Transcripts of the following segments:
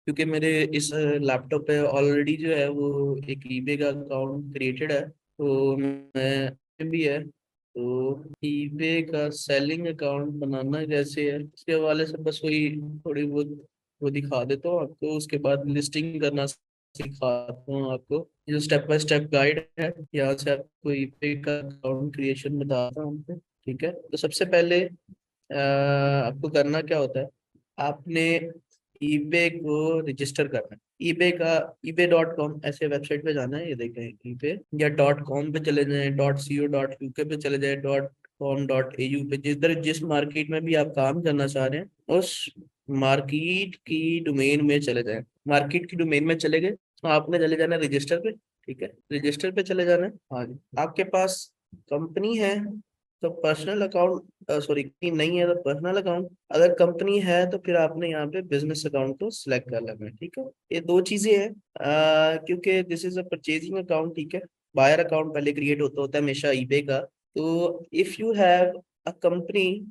क्योंकि मेरे इस लैपटॉप पे ऑलरेडी जो है वो एक ईबे का अकाउंट क्रिएटेड है, तो मैं भी है। तो ईबे का सेलिंग अकाउंट बनाना कैसे है, इसके हवाले से बस वही थोड़ी बहुत वो दिखा देता हूँ आपको। उसके बाद लिस्टिंग करना सिखाता हूँ आपको। ये जो स्टेप बाय स्टेप गाइड है, यहाँ से आपको ईबे का अकाउंट क्रिएशन बताता हूँ आपको। ठीक है, तो सबसे पहले आपको करना क्या होता है, आपने ईबे को रजिस्टर करना है। ईबे.com ऐसे वेबसाइट पे जाना है, ये देखें ईबे, या .com पे चले जाएं, .co.uk पे चले जाएं, .com.au पे, जिधर जिस मार्केट में भी आप काम करना चाह रहे हैं उस मार्केट की डोमेन में चले जाएं। मार्केट की डोमेन में चले गए तो आपने चले जाना रजिस्टर पे। ठीक है, रजिस्टर पे चले जाना है। हाँ जी, आपके पास कंपनी है तो पर्सनल अकाउंट, सॉरी नहीं है तो पर्सनल अकाउंट, अगर कंपनी है तो फिर आपने यहाँ पे बिजनेस अकाउंट को सिलेक्ट कर लेना है। ठीक है, ये दो चीजें हैं, क्योंकि this is a purchasing account. ठीक है, बायर अकाउंट पहले क्रिएट होता है हमेशा ईबे का। तो if you have a company,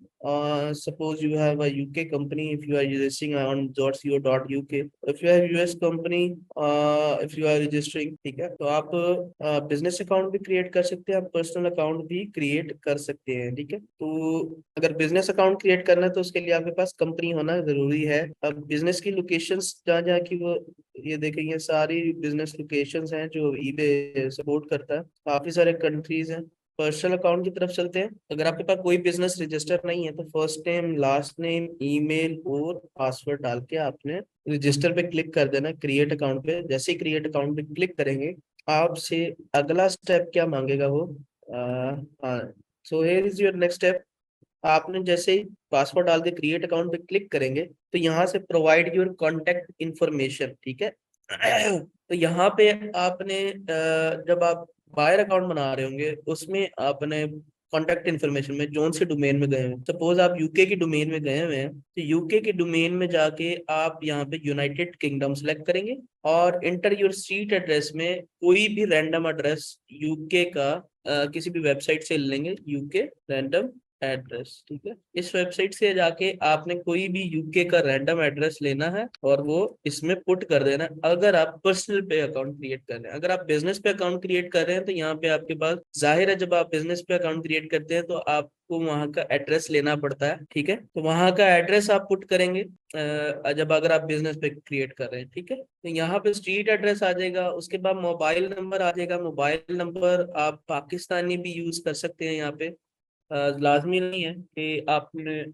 suppose you have a UK company, if you are registering on .co.uk, if you have US company, if you are registering, ठीक है, तो आप बिजनेस अकाउंट भी क्रिएट कर सकते हैं, आप पर्सनल अकाउंट भी क्रिएट कर सकते हैं। ठीक है, तो अगर बिजनेस अकाउंट क्रिएट करना है तो उसके लिए आपके पास कंपनी होना जरूरी है। अब बिजनेस की लोकेशंस जहाँ जहाँ की वो, ये देखें ये सारी बिजनेस लोकेशंस हैं जो ईबे सपोर्ट करता है, काफी सारे कंट्रीज हैं। पर्सनल अकाउंट की तरफ चलते हैं। अगर आपके पास कोई बिजनेस रजिस्टर नहीं है तो first name, last name, email और पासवर्ड डाल के आपने रजिस्टर पे क्लिक कर देना, क्रिएट अकाउंट पे। जैसे ही क्रिएट अकाउंट पे क्लिक करेंगे, आपसे अगला स्टेप क्या मांगेगा वो, हाँ, so here is your next step. आपने जैसे ही पासवर्ड डाल के क्रिएट अकाउंट पे क्लिक करेंगे तो यहाँ से प्रोवाइड योर कॉन्टेक्ट इन्फॉर्मेशन। ठीक है, तो यहाँ पे आपने जब आप बायर अकाउंट बना रहे होंगे उसमें आपने कॉन्टेक्ट इन्फॉर्मेशन में जोन से डोमेन में गए हैं, सपोज आप यूके की डोमेन में गए हुए हैं, तो यूके की डोमेन में जाके आप यहाँ पे यूनाइटेड किंगडम सेलेक्ट करेंगे और इंटर योर स्ट्रीट एड्रेस में कोई भी रैंडम एड्रेस यूके का, किसी भी वेबसाइट से ले लेंगे यूके रैंडम एड्रेस। ठीक है, इस वेबसाइट से जाके आपने कोई भी यूके का रैंडम एड्रेस लेना है और वो इसमें पुट कर देना है। अगर आप पर्सनल पे अकाउंट क्रिएट कर रहे हैं, अगर आप बिजनेस पे अकाउंट क्रिएट कर रहे हैं तो यहाँ पे आपके पास जाहिर है, जब आप बिजनेस पे अकाउंट क्रिएट करते हैं तो आपको वहाँ का एड्रेस लेना पड़ता है। ठीक है, तो वहाँ का एड्रेस आप पुट करेंगे जब अगर आप बिजनेस पे क्रिएट कर रहे हैं। ठीक है, तो यहाँ पे स्ट्रीट एड्रेस आ जाएगा, उसके बाद मोबाइल नंबर आ जाएगा। मोबाइल नंबर आप पाकिस्तानी भी यूज कर सकते हैं यहाँ पे, लाजमी नहीं है कि आपने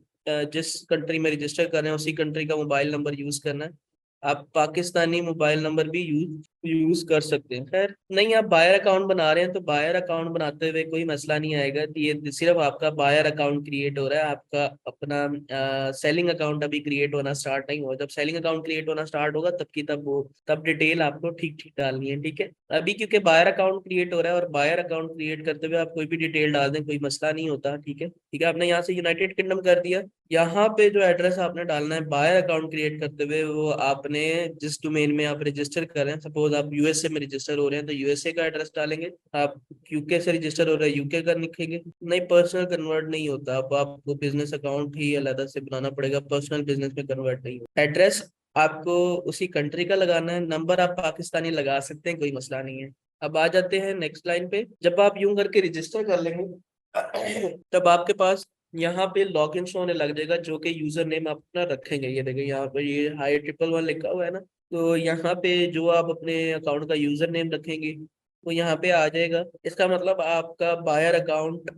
जिस कंट्री में रजिस्टर कर रहे हैं उसी कंट्री का मोबाइल नंबर यूज करना है। आप पाकिस्तानी मोबाइल नंबर भी यूज यूज कर सकते हैं। खैर नहीं, आप बायर अकाउंट बना रहे हैं तो बायर अकाउंट बनाते हुए कोई मसला नहीं आएगा। तो ये सिर्फ आपका बायर अकाउंट क्रिएट हो रहा है, आपका अपना सेलिंग अकाउंट अभी क्रिएट होना स्टार्ट नहीं हुआ। जब सेलिंग अकाउंट क्रिएट होना स्टार्ट होगा तब की तब वो तब डिटेल आपको ठीक ठीक डालनी है। ठीक है, अभी क्योंकि बायर अकाउंट क्रिएट हो रहा है और बायर अकाउंट क्रिएट करते हुए आप कोई भी डिटेल डाल दें कोई मसला नहीं होता। ठीक है, ठीक है, आपने यहाँ से यूनाइटेड किंगडम कर दिया। यहाँ पे जो एड्रेस आपने डालना है बायर अकाउंट क्रिएट करते हुए, वो आपने जिस डोमेन में आप रजिस्टर कर रहे हैं, सपोज आप यूएसए में रजिस्टर हो रहे हैं तो यूएसए का एड्रेस डालेंगे। आप यूके से रजिस्टर हो रहे हैं यूके का लिखेंगे। नहीं, पर्सनल कन्वर्ट नहीं होता, अब आपको बिजनेस अकाउंट ही अलग से बनाना पड़ेगा, पर्सनल बिजनेस में कन्वर्ट नहीं होता। एड्रेस आपको उसी कंट्री का लगाना है, नंबर आप पाकिस्तानी लगा सकते हैं, कोई मसला नहीं है। अब आ जाते हैं नेक्स्ट लाइन पे। जब आप यूं करके रजिस्टर कर लेंगे तब आपके पास यहाँ पे लॉग इन शो होने लग जाएगा, जो कि यूजर नेम आप अपना रखेंगे। ये देखिए यहाँ पे ये हाई ट्रिपल वन लिखा हुआ है ना, तो यहाँ पे जो आप अपने अकाउंट का यूजर नेम रखेंगे वो यहाँ पे आ जाएगा। इसका मतलब आपका बायर अकाउंट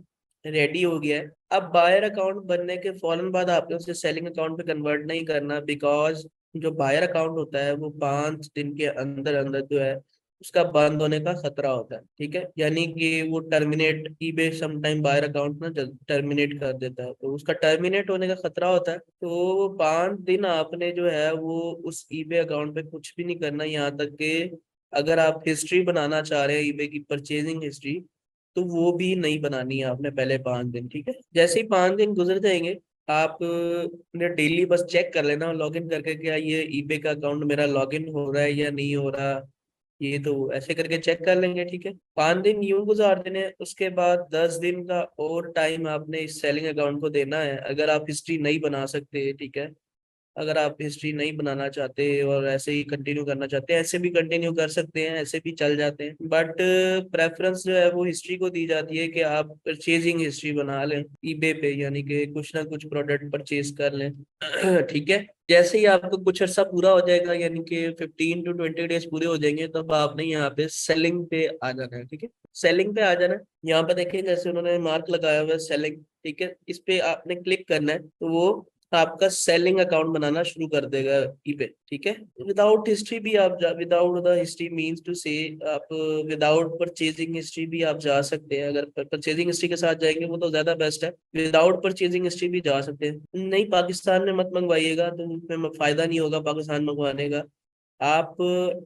रेडी हो गया है। अब बायर अकाउंट बनने के फौरन बाद आपने उसे सेलिंग अकाउंट पे कन्वर्ट नहीं करना, बिकॉज जो बायर अकाउंट होता है वो 5 दिन के अंदर अंदर जो है उसका बंद होने का खतरा होता है। ठीक है, यानी कि वो terminate eBay sometime buyer account ना टर्मिनेट कर देता है, तो उसका टर्मिनेट होने का खतरा होता है। तो 5 दिन आपने जो है वो उस ईबे अकाउंट पे कुछ भी नहीं करना, यहाँ तक कि अगर आप हिस्ट्री बनाना चाह रहे हैं ईबे की परचेजिंग हिस्ट्री, तो वो भी नहीं बनानी है आपने पहले 5 दिन। ठीक है, जैसे ही 5 दिन गुजर जाएंगे आप ने डेली बस चेक कर लेना लॉगिन करके, क्या ये ईबे का अकाउंट मेरा लॉगिन हो रहा है या नहीं हो रहा, ये तो ऐसे करके चेक कर लेंगे। ठीक है, 5 दिन यूं गुजार देने, उसके बाद 10 दिन का और टाइम आपने इस सेलिंग अकाउंट को देना है, अगर आप हिस्ट्री नहीं बना सकते। ठीक है, अगर आप हिस्ट्री नहीं बनाना चाहते और ऐसे ही कंटिन्यू करना चाहते हैं, ऐसे भी कंटिन्यू कर सकते हैं, ऐसे भी चल जाते हैं, बट प्रेफरेंस जो है वो हिस्ट्री को दी जाती है कि आप परचेजिंग हिस्ट्री बना लें ईबे पे, यानी कि कुछ ना कुछ प्रोडक्ट परचेज कर लें। ठीक है। जैसे ही आपको कुछ अर्सा पूरा हो जाएगा, यानी कि 15 to 20 डेज पूरे हो जाएंगे, तब आपने यहाँ पे सेलिंग पे आ जाना है। ठीक है, सेलिंग पे आ जाना है। यहाँ पे देखिए जैसे उन्होंने मार्क लगाया हुआ है सेलिंग, ठीक है, इस पे आपने क्लिक करना है तो वो आपका सेलिंग अकाउंट बनाना शुरू कर देगा eBay। ठीक है, विदाउट हिस्ट्री भी आप जा, without the history means to say आप विदाउट परचेजिंग हिस्ट्री भी आप जा सकते हैं। अगर परचेजिंग हिस्ट्री के साथ जाएंगे वो तो ज्यादा बेस्ट है, विदाउट परचेजिंग हिस्ट्री भी जा सकते हैं। नहीं, पाकिस्तान में मत मंगवाइएगा, तो उसमें फायदा नहीं होगा पाकिस्तान मंगवाने का। आप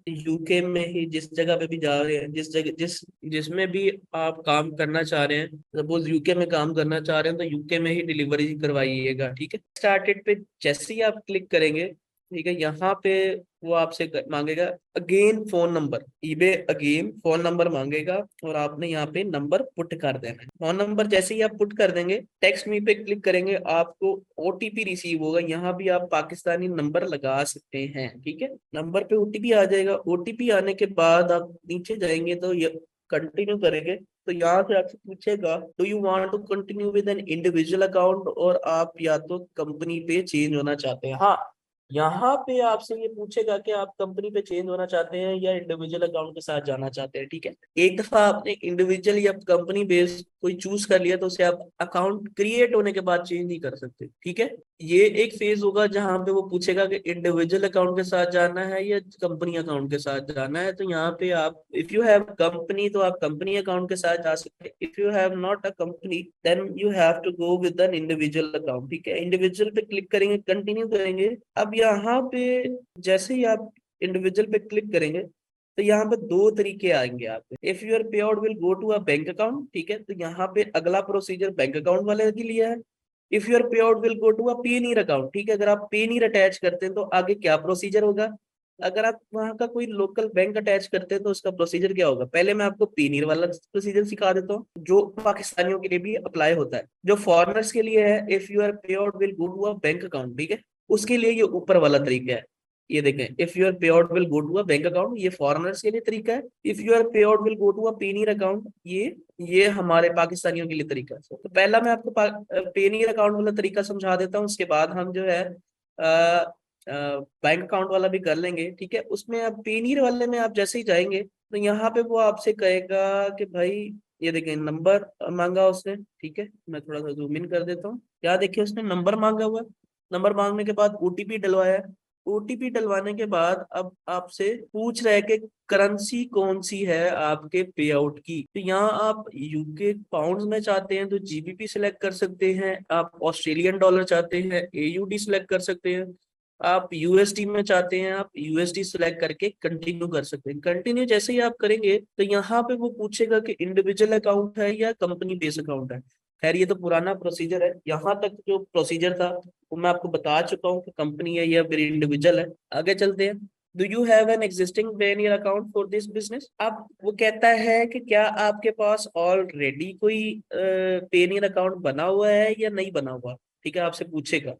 यूके में ही जिस जगह पे भी जा रहे हैं, जिस जगह जिसमें भी आप काम करना चाह रहे हैं, सपोज यूके में काम करना चाह रहे हैं, तो यूके में ही डिलीवरी करवाइएगा। ठीक है, स्टार्टेड पे जैसे ही आप क्लिक करेंगे, ठीक है, यहाँ पे वो आपसे मांगेगा again phone number, eBay again phone number मांगेगा, और आपने यहाँ पे नंबर पुट कर देना है। फोन नंबर जैसे ही आप पुट कर देंगे, टेक्स्ट मी पे क्लिक करेंगे, आपको ओटीपी रिसीव होगा। यहाँ भी आप पाकिस्तानी नंबर लगा सकते हैं। ठीक है, नंबर पे ओटीपी आ जाएगा। ओटीपी आने के बाद आप नीचे जाएंगे तो ये कंटिन्यू करेंगे, तो यहाँ से आपसे पूछेगा do you want to continue with an individual account, और आप या तो कंपनी पे चेंज होना चाहते हैं। हाँ, यहाँ पे आपसे ये पूछेगा कि आप कंपनी पे चेंज होना चाहते हैं या इंडिविजुअल अकाउंट के साथ जाना चाहते हैं। ठीक है, एक दफा आपने इंडिविजुअल या कंपनी बेस्ड कोई चूज कर लिया, तो उसे आप अकाउंट क्रिएट होने के बाद चेंज नहीं कर सकते। ठीक है, ये एक फेज होगा जहां पे वो पूछेगा कि इंडिविजुअल अकाउंट के साथ जाना है या कंपनी अकाउंट के साथ जाना है। तो यहाँ पे आप इफ यू हैव कंपनी तो आप कंपनी अकाउंट के साथ जा सकते हैं, if you have not a company then you have to go with an individual account. ठीक है, इंडिविजुअल पे क्लिक करेंगे, कंटिन्यू करेंगे। अब यहाँ पे जैसे ही आप इंडिविजुअल पे क्लिक करेंगे, तो यहाँ पे दो तरीके आएंगे आपके। If your pay out will go to a bank account, ठीक है, तो यहाँ पे अगला प्रोसीजर बैंक अकाउंट वाले के लिए है। इफ योर पे out will go to a Payoneer account, ठीक है, अगर आप पेनीर अटैच करते हैं तो आगे क्या प्रोसीजर होगा। अगर आप वहां का कोई लोकल बैंक अटैच करते हैं तो उसका प्रोसीजर क्या होगा। पहले मैं आपको पेनीर वाला प्रोसीजर सिखा देता हूँ, जो पाकिस्तानियों के लिए भी अप्लाई होता है, जो फॉरेनर्स के लिए है। If your pay out will go to a bank account, ठीक है, उसके लिए ये ऊपर वाला तरीका है। ये देखें, इफ योर पे out will go to a bank account, ये फॉरेनर्स के लिए तरीका है। इफ योर पे out will go to a Payoneer account, ये हमारे पाकिस्तानियों के लिए तरीका है। तो पहला मैं आपको पेनीर अकाउंट वाला तरीका समझा देता हूँ, उसके बाद हम जो है बैंक अकाउंट वाला भी कर लेंगे। ठीक है, उसमें आप पेनीर वाले में आप जैसे ही जाएंगे, तो यहाँ पे वो आपसे कहेगा कि भाई, ये देखें नंबर मांगा उसने। ठीक है, मैं थोड़ा सा जूम इन कर देता हूँ। क्या देखिए, उसने नंबर मांगा हुआ है। नंबर मांगने के बाद ओटीपी डलवाया है। ओटीपी डलवाने के बाद अब आपसे पूछ रहा है कि करेंसी कौन सी है आपके पे आउट की। तो यहाँ आप यूके पाउंड्स में चाहते हैं तो जीबीपी सिलेक्ट कर सकते हैं, आप ऑस्ट्रेलियन डॉलर चाहते हैं एयूडी सिलेक्ट कर सकते हैं, आप यूएसडी में चाहते हैं आप यूएसडी सिलेक्ट करके कंटिन्यू कर सकते हैं। कंटिन्यू जैसे ही आप करेंगे, तो यहाँ पे वो पूछेगा कि इंडिविजुअल अकाउंट है या कंपनी बेस अकाउंट है। खैर, ये तो पुराना प्रोसीजर है। यहाँ तक जो प्रोसीजर था वो मैं आपको बता चुका हूँ कि कंपनी है या फिर इंडिविजुअल है। आगे चलते हैं। Do you have an existing Payeer account for this business. अब वो कहता है कि क्या आपके पास ऑलरेडी कोई पेनियर अकाउंट बना हुआ है या नहीं बना हुआ। ठीक है, आपसे पूछेगा।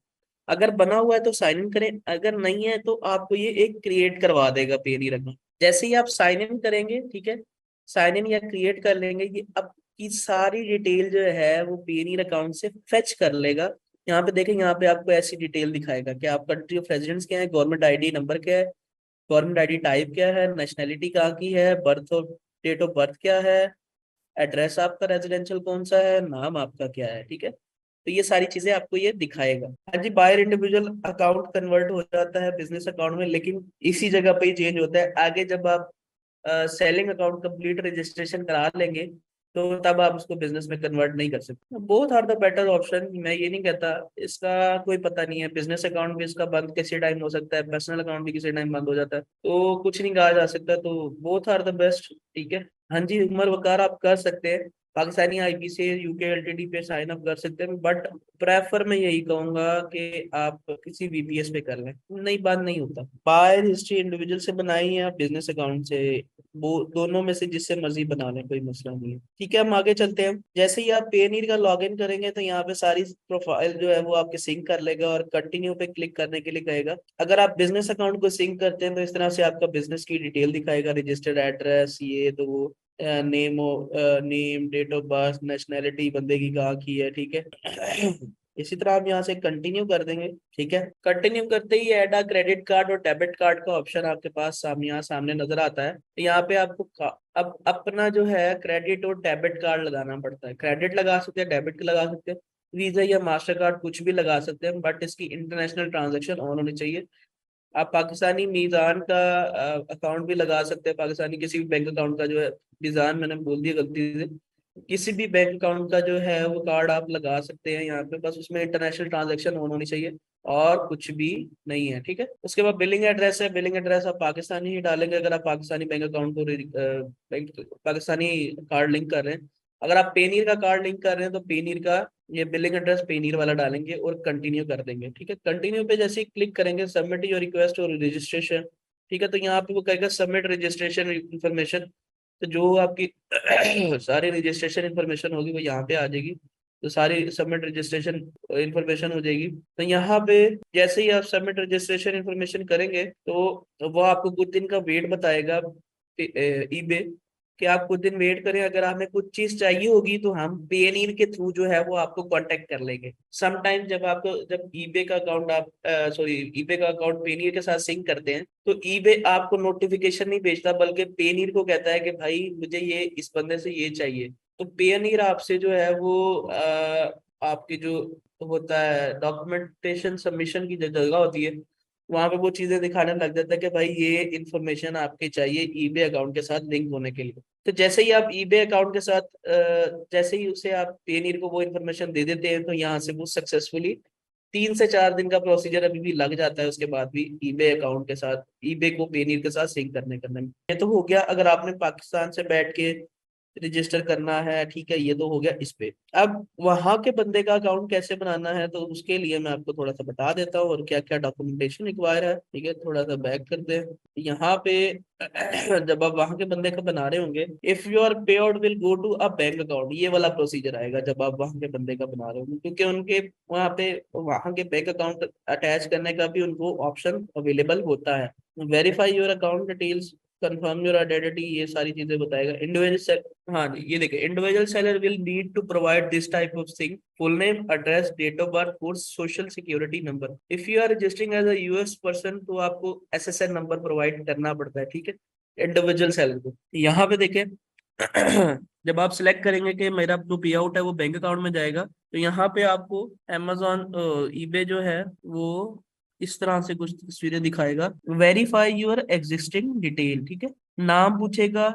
अगर बना हुआ है तो साइन इन करें, अगर नहीं है तो आपको ये एक क्रिएट करवा देगा पेनियर अकाउंट। जैसे ही आप साइन इन करेंगे, ठीक है, साइन इन या क्रिएट कर लेंगे, ये आपकी सारी डिटेल जो है वो पेनियर अकाउंट से फेच कर लेगा। यहाँ पे देखें, यहाँ पे आपको ऐसी डिटेल दिखाएगा कि आप कंट्री ऑफ रेजिडेंस क्या है, गवर्नमेंट आईडी नंबर क्या है, गवर्नमेंट आईडी टाइप क्या है, नेशनैलिटी कहाँ की है, बर्थ और डेट ऑफ बर्थ क्या है, एड्रेस आपका रेजिडेंशियल कौन सा है, नाम आपका क्या है। ठीक है, तो ये सारी चीजें आपको ये दिखाएगा। हाँ जी, बायर इंडिविजुअल अकाउंट कन्वर्ट हो जाता है बिजनेस अकाउंट में, लेकिन इसी जगह पे ही चेंज होता है। आगे जब आप सेलिंग अकाउंट कंप्लीट रजिस्ट्रेशन करा लेंगे, तो तब आप उसको बिजनेस में कन्वर्ट नहीं कर सकते। Both are the better option, मैं ये नहीं कहता। इसका कोई पता नहीं है, बिजनेस अकाउंट भी इसका बंद किसी टाइम हो सकता है, पर्सनल अकाउंट भी किसी टाइम बंद हो जाता है, तो कुछ नहीं कहा जा सकता। तो बोथ आर द बेस्ट। ठीक है, हाँ जी, उमर वकार आप कर सकते हैं। पाकिस्तानी आईपी से यूके एलटीडी पे साइन अप कर सकते हैं, बट प्रेफर मैं यही कहूंगा कि आप किसी वीपीएस पे कर लें, नहीं बात नहीं होता। बायर हिस्ट्री इंडिविजुअल से बनाई या बिजनेस अकाउंट से, वो दोनों में से जिससे मर्जी बना लें, कोई मसला नहीं है। ठीक है, हम आगे चलते हैं। जैसे ही आप पेनीर का लॉगिन करेंगे तो यहाँ पे सारी प्रोफाइल जो है वो आपके सिंक कर लेगा और कंटिन्यू पे क्लिक करने के लिए कहेगा। अगर आप बिजनेस अकाउंट को सिंक करते हैं तो इस तरह से आपका बिजनेस की डिटेल दिखाएगा, रजिस्टर्ड एड्रेस, ये तो वो, name, name, date of birth, nationality बंदे की कहाँ की है, ठीक है। इसी तरह हम यहाँ से कंटिन्यू कर देंगे। ठीक है, कंटिन्यू करते ही ऐड अ क्रेडिट कार्ड और डेबिट कार्ड का ऑप्शन आपके पास यहाँ सामने नजर आता है। तो यहाँ पे आपको अब अपना जो है क्रेडिट और डेबिट कार्ड लगाना पड़ता है। क्रेडिट लगा सकते हैं, डेबिट लगा सकते हैं, वीजा या मास्टर कार्ड कुछ भी लगा सकते हैं, बट इसकी इंटरनेशनल ट्रांजेक्शन ऑन होनी चाहिए। आप पाकिस्तानी मीज़ान का अकाउंट भी लगा सकते हैं, पाकिस्तानी किसी भी बैंक अकाउंट का जो है, मीज़ान मैंने बोल दिया गलती से, किसी भी बैंक अकाउंट का जो है वो कार्ड आप लगा सकते हैं यहाँ पे, बस उसमें इंटरनेशनल ट्रांजैक्शन ऑन होनी चाहिए और कुछ भी नहीं है। ठीक है, उसके बाद बिलिंग एड्रेस है। बिलिंग एड्रेस आप पाकिस्तानी ही डालेंगे अगर आप पाकिस्तानी बैंक अकाउंट को बैंक पाकिस्तानी कार्ड लिंक कर रहे हैं। अगर आप पेनीर का कार्ड लिंक कर रहे हैं तो पेनीर का ये बिलिंग एड्रेस पेनीर वाला डालेंगे और कंटिन्यू कर देंगे। ठीक है, कंटिन्यू पे जैसे ही क्लिक करेंगे, सबमिट योर रिक्वेस्ट और रजिस्ट्रेशन। ठीक है, तो यहाँ पे वो कहेगा सबमिट रजिस्ट्रेशन इंफॉर्मेशन। तो जो आपकी सारी रजिस्ट्रेशन इंफॉर्मेशन होगी वो यहाँ पे आ जाएगी। तो सारी सबमिट रजिस्ट्रेशन इंफॉर्मेशन हो जाएगी। तो यहाँ पे जैसे ही आप सबमिट रजिस्ट्रेशन इंफॉर्मेशन करेंगे तो वो आपको कुछ दिन का वेट बताएगा ईबे, कि आप कुछ दिन वेट करें। अगर हमें कुछ चीज चाहिए होगी तो हम पेनीर के थ्रू जो है वो आपको कांटेक्ट कर लेंगे। समटाइम जब आपको, जब ईबे का अकाउंट आप सॉरी ईबे का अकाउंट पेनीर के साथ सिंक करते हैं तो ईबे आपको नोटिफिकेशन नहीं भेजता, बल्कि पेनीर को कहता है कि भाई मुझे ये इस बंदे से ये चाहिए। तो पेनीर आपसे जो है वो आपकी जो होता है डॉक्यूमेंटेशन सबमिशन की जो जगह होती है, वहां पे वो चीजें दिखाने लग जाता है कि भाई ये इन्फॉर्मेशन आपकी चाहिए ईबे अकाउंट के साथ लिंक होने के लिए। तो जैसे ही आप ईबे अकाउंट के साथ जैसे ही उसे आप पेनीर को वो इन्फॉर्मेशन दे देते हैं तो यहाँ से वो सक्सेसफुली 3 से 4 दिन का प्रोसीजर अभी भी लग जाता है उसके बाद भी ईबे अकाउंट के साथ ईबे को पेनीर के साथ सिंक करने में। ये तो हो गया अगर आपने पाकिस्तान से बैठ के रजिस्टर करना है। ठीक है, ये तो हो गया इस पे। अब वहां के बंदे का अकाउंट कैसे बनाना है तो उसके लिए मैं आपको थोड़ा सा बता देता हूँ और क्या क्या डॉक्यूमेंटेशन रिक्वायर है। ठीक है, थोड़ा सा बैक कर दे यहाँ पे। जब आप वहां के बंदे का बना रहे होंगे, इफ योर पे out will go to a bank account, ये वाला प्रोसीजर आएगा जब आप वहां के बंदे का बना रहे होंगे, क्योंकि उनके वहां पे वहां के बैंक अकाउंट अटैच करने का भी उनको ऑप्शन अवेलेबल होता है। Verify your account details, confirm your identity, ये सारी चीजें बताएगा। इंडिविजुअल, हाँ जी, ये देखिए, individual seller will need to provide this type of thing, full name, address, date of birth, course, social security number. If you are registering as a US person तो आपको एसएसएन नंबर प्रोवाइड करना पड़ता है। ठीक है, individual seller को यहाँ पे देखें। जब आप सिलेक्ट करेंगे कि मेरा जो पे आउट है वो बैंक अकाउंट में जाएगा, तो यहाँ पे आपको अमेजोन ईबे जो है वो इस तरह से कुछ तस्वीरें दिखाएगा। Verify your existing detail. ठीक है, नाम पूछेगा,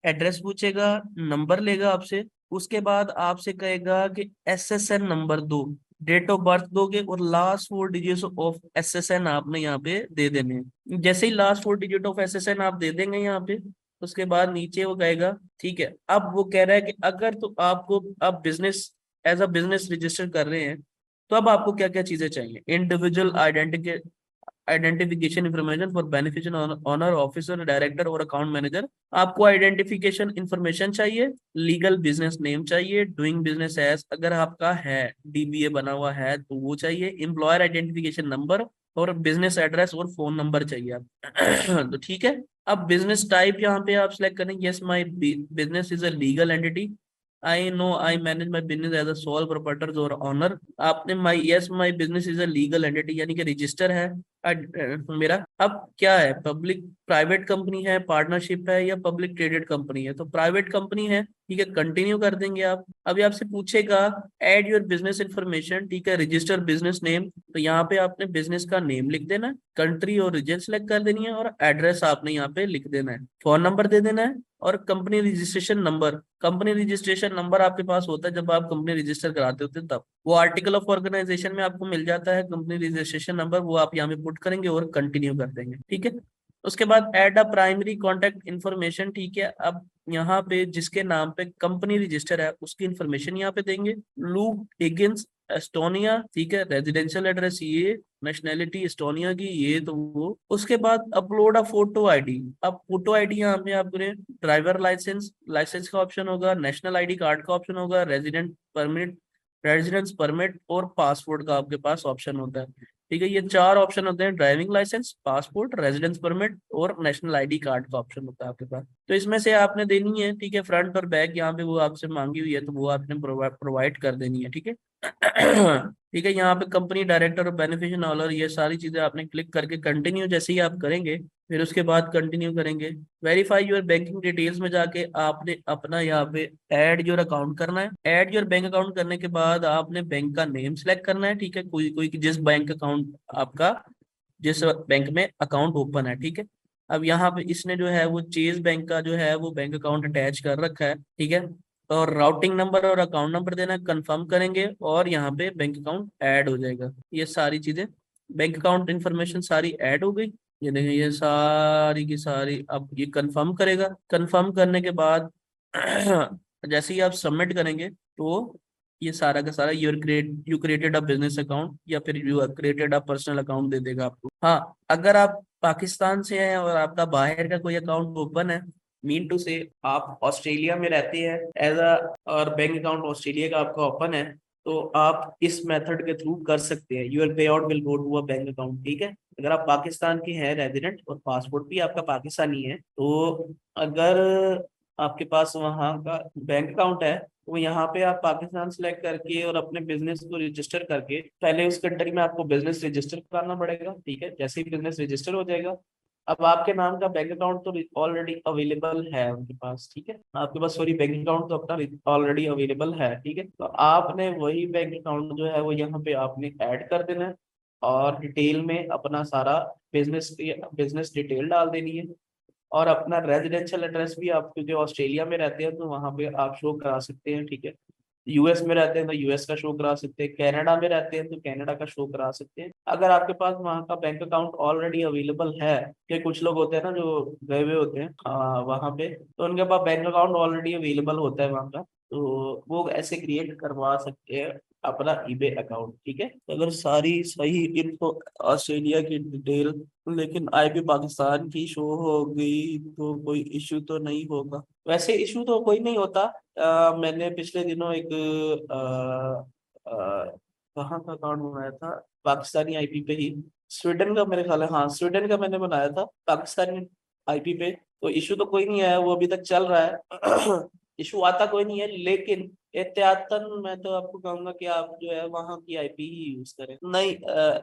एड्रेस पूछेगा, नंबर लेगा आपसे, उसके बाद आपसे कहेगा कि एसएसएन नंबर दो, डेट ऑफ बर्थ दोगे और लास्ट 4 डिजिट ऑफ एसएसएन आपने यहाँ पे दे देने हैं। जैसे ही लास्ट 4 डिजिट ऑफ एसएसएन आप दे देंगे यहाँ पे, उसके बाद नीचे वो कहेगा ठीक है। अब वो कह रहा है कि अगर तो आपको अब business as a business register कर रहे हैं तो अब आपको क्या क्या चीजें चाहिए। Individual identification information for beneficial owner, officer, director और अकाउंट मैनेजर। आपको आइडेंटिफिकेशन इंफॉर्मेशन चाहिए, लीगल बिजनेस नेम चाहिए, डूइंग बिजनेस एज अगर आपका है डीबीए बना हुआ है तो वो चाहिए, एम्प्लॉयर आइडेंटिफिकेशन नंबर और बिजनेस एड्रेस और फोन नंबर चाहिए आप। तो ठीक है, अब बिजनेस टाइप यहाँ पे आप सिलेक्ट करेंगे, yes my business is a legal entity, I know I manage my business as a sole proprietor और ऑनर। आपने my yes my business is a legal entity यानी कि रजिस्टर है मेरा। अब क्या है, पब्लिक प्राइवेट कंपनी है, पार्टनरशिप है या पब्लिक ट्रेडेड कंपनी है, तो प्राइवेट कंपनी है। ठीक है, कंटिन्यू कर देंगे आप। अभी आपसे पूछेगा ऐड योर बिजनेस इंफॉर्मेशन। ठीक है, रजिस्टर बिजनेस नेम, तो यहाँ पे आपने बिजनेस का नेम लिख देना है, कंट्री और रीजन सेलेक्ट कर देनी है और एड्रेस आपने यहाँ पे लिख देना है, फोन नंबर दे देना है और company registration number. Company registration number आपके पास होता है जब आप कंपनी रजिस्टर कराते होते हैं तब, वो आर्टिकल ऑफ ऑर्गेनाइजेशन में आपको मिल जाता है कंपनी रजिस्ट्रेशन नंबर, वो आप यहाँ पे पुट करेंगे और कंटिन्यू कर देंगे। ठीक है, उसके बाद add a primary contact information, ठीक है। अब यहाँ पे जिसके नाम पे कंपनी रजिस्टर है उसकी इन्फॉर्मेशन यहाँ पे देंगे। लूक हिगिंस एस्टोनिया, ठीक है, रेजिडेंशियल एड्रेस ये, नेशनैलिटी एस्टोनिया की ये, तो वो। उसके बाद अपलोड अ फोटो आईडी। अब फोटो आईडी यहाँ पे आपने ड्राइवर लाइसेंस, लाइसेंस का ऑप्शन होगा, नेशनल आईडी कार्ड का ऑप्शन होगा, रेजिडेंट परमिट, रेजिडेंस परमिट और पासपोर्ट का आपके पास ऑप्शन होता है, ठीक है। ये चार ऑप्शन होते हैं, driving licence, passport, residence permit और नेशनल आईडी कार्ड का ऑप्शन होता है आपके पास। तो इसमें से आपने देनी है, ठीक है। फ्रंट और बैक यहाँ पे वो आपसे मांगी हुई है तो वो आपने प्रोवाइड कर देनी है, ठीक है। ठीक है। यहाँ पे कंपनी डायरेक्टर और बेनिफिशियरी ऑनर, ये सारी चीजें आपने क्लिक करके कंटिन्यू जैसे ही आप करेंगे, फिर उसके बाद कंटिन्यू करेंगे। वेरीफाई योर बैंकिंग डिटेल्स में जाके आपने अपना यहाँ पे ऐड योर अकाउंट करना है। ऐड योर बैंक अकाउंट करने के बाद आपने बैंक का नेम सेलेक्ट करना है, ठीक है। कोई कोई जिस बैंक अकाउंट आपका, जिस बैंक में अकाउंट ओपन है, ठीक है। अब यहाँ पे इसने जो है वो चेज बैंक का जो है वो बैंक अकाउंट अटैच कर रखा है, ठीक है। और राउटिंग नंबर और अकाउंट नंबर देना, कंफर्म करेंगे और यहाँ पे बैंक अकाउंट ऐड हो जाएगा। ये सारी चीजें, बैंक अकाउंट इन्फॉर्मेशन सारी ऐड हो गई। ये देखें, ये सारी की सारी। अब ये कंफर्म करेगा। कंफर्म करने के बाद जैसे ही आप सबमिट करेंगे तो ये सारा का सारा you created a business account या फिर you created a personal account दे देगा आपको। हाँ, अगर आप पाकिस्तान से हैं और आपका बाहर का कोई अकाउंट ओपन है, मीन टू से आप ऑस्ट्रेलिया में रहते हैं एज अ, और बैंक अकाउंट ऑस्ट्रेलिया का आपका ओपन है, तो आप इस मेथड के थ्रू कर सकते हैं। Your pay out will go to a bank account, ठीक है। अगर आप पाकिस्तान के हैं रेजिडेंट और पासपोर्ट भी आपका पाकिस्तानी है, तो अगर आपके पास वहाँ का बैंक अकाउंट है, तो यहाँ पे आप पाकिस्तान सेलेक्ट करके और अपने बिजनेस को रजिस्टर करके, पहले उस कंट्री में आपको बिजनेस रजिस्टर कराना पड़ेगा, ठीक है। जैसे ही बिजनेस रजिस्टर हो जाएगा, अब आपके नाम का बैंक अकाउंट तो ऑलरेडी अवेलेबल है उनके पास, ठीक है। आपके पास सॉरी बैंक अकाउंट तो अपना ऑलरेडी अवेलेबल है, ठीक है। तो आपने वही बैंक अकाउंट जो है वो यहाँ पे आपने ऐड कर देना है और डिटेल में अपना सारा बिजनेस बिजनेस डिटेल डाल देनी है। और अपना रेजिडेंशियल एड्रेस भी, आप क्योंकि ऑस्ट्रेलिया में रहते हैं तो वहां पे आप शो करा सकते हैं, ठीक है। यूएस में रहते हैं तो यूएस का शो करा सकते हैं, कनाडा में रहते हैं तो कनाडा का शो करा सकते हैं। अगर आपके पास वहाँ का बैंक अकाउंट ऑलरेडी अवेलेबल है, कि कुछ लोग होते हैं ना जो गए हुए होते हैं वहाँ पे, तो उनके पास बैंक अकाउंट ऑलरेडी अवेलेबल होता है वहाँ का, तो वो ऐसे क्रिएट करवा सकते हैं अपना ईबे अकाउंट, ठीक है। तो अगर सारी सही इन्फो, ऑस्ट्रेलिया की डिटेल, लेकिन आईपी पाकिस्तान की शो हो गई तो कोई इशू तो नहीं होगा। वैसे इशू तो कोई नहीं होता। मैंने पिछले दिनों एक कहाँ का अकाउंट बनाया था, पाकिस्तानी आईपी पे ही, स्वीडन का मेरे ख्याल है, हाँ स्वीडन का मैंने बनाया था पाकिस्तानी आईपी पे। तो इशू तो कोई नहीं आया, वो अभी तक चल रहा है। इशू आता कोई नहीं है, लेकिन एहतियातन मैं तो आपको कहूंगा कि आप जो है वहाँ की आईपी ही यूज करें। नहीं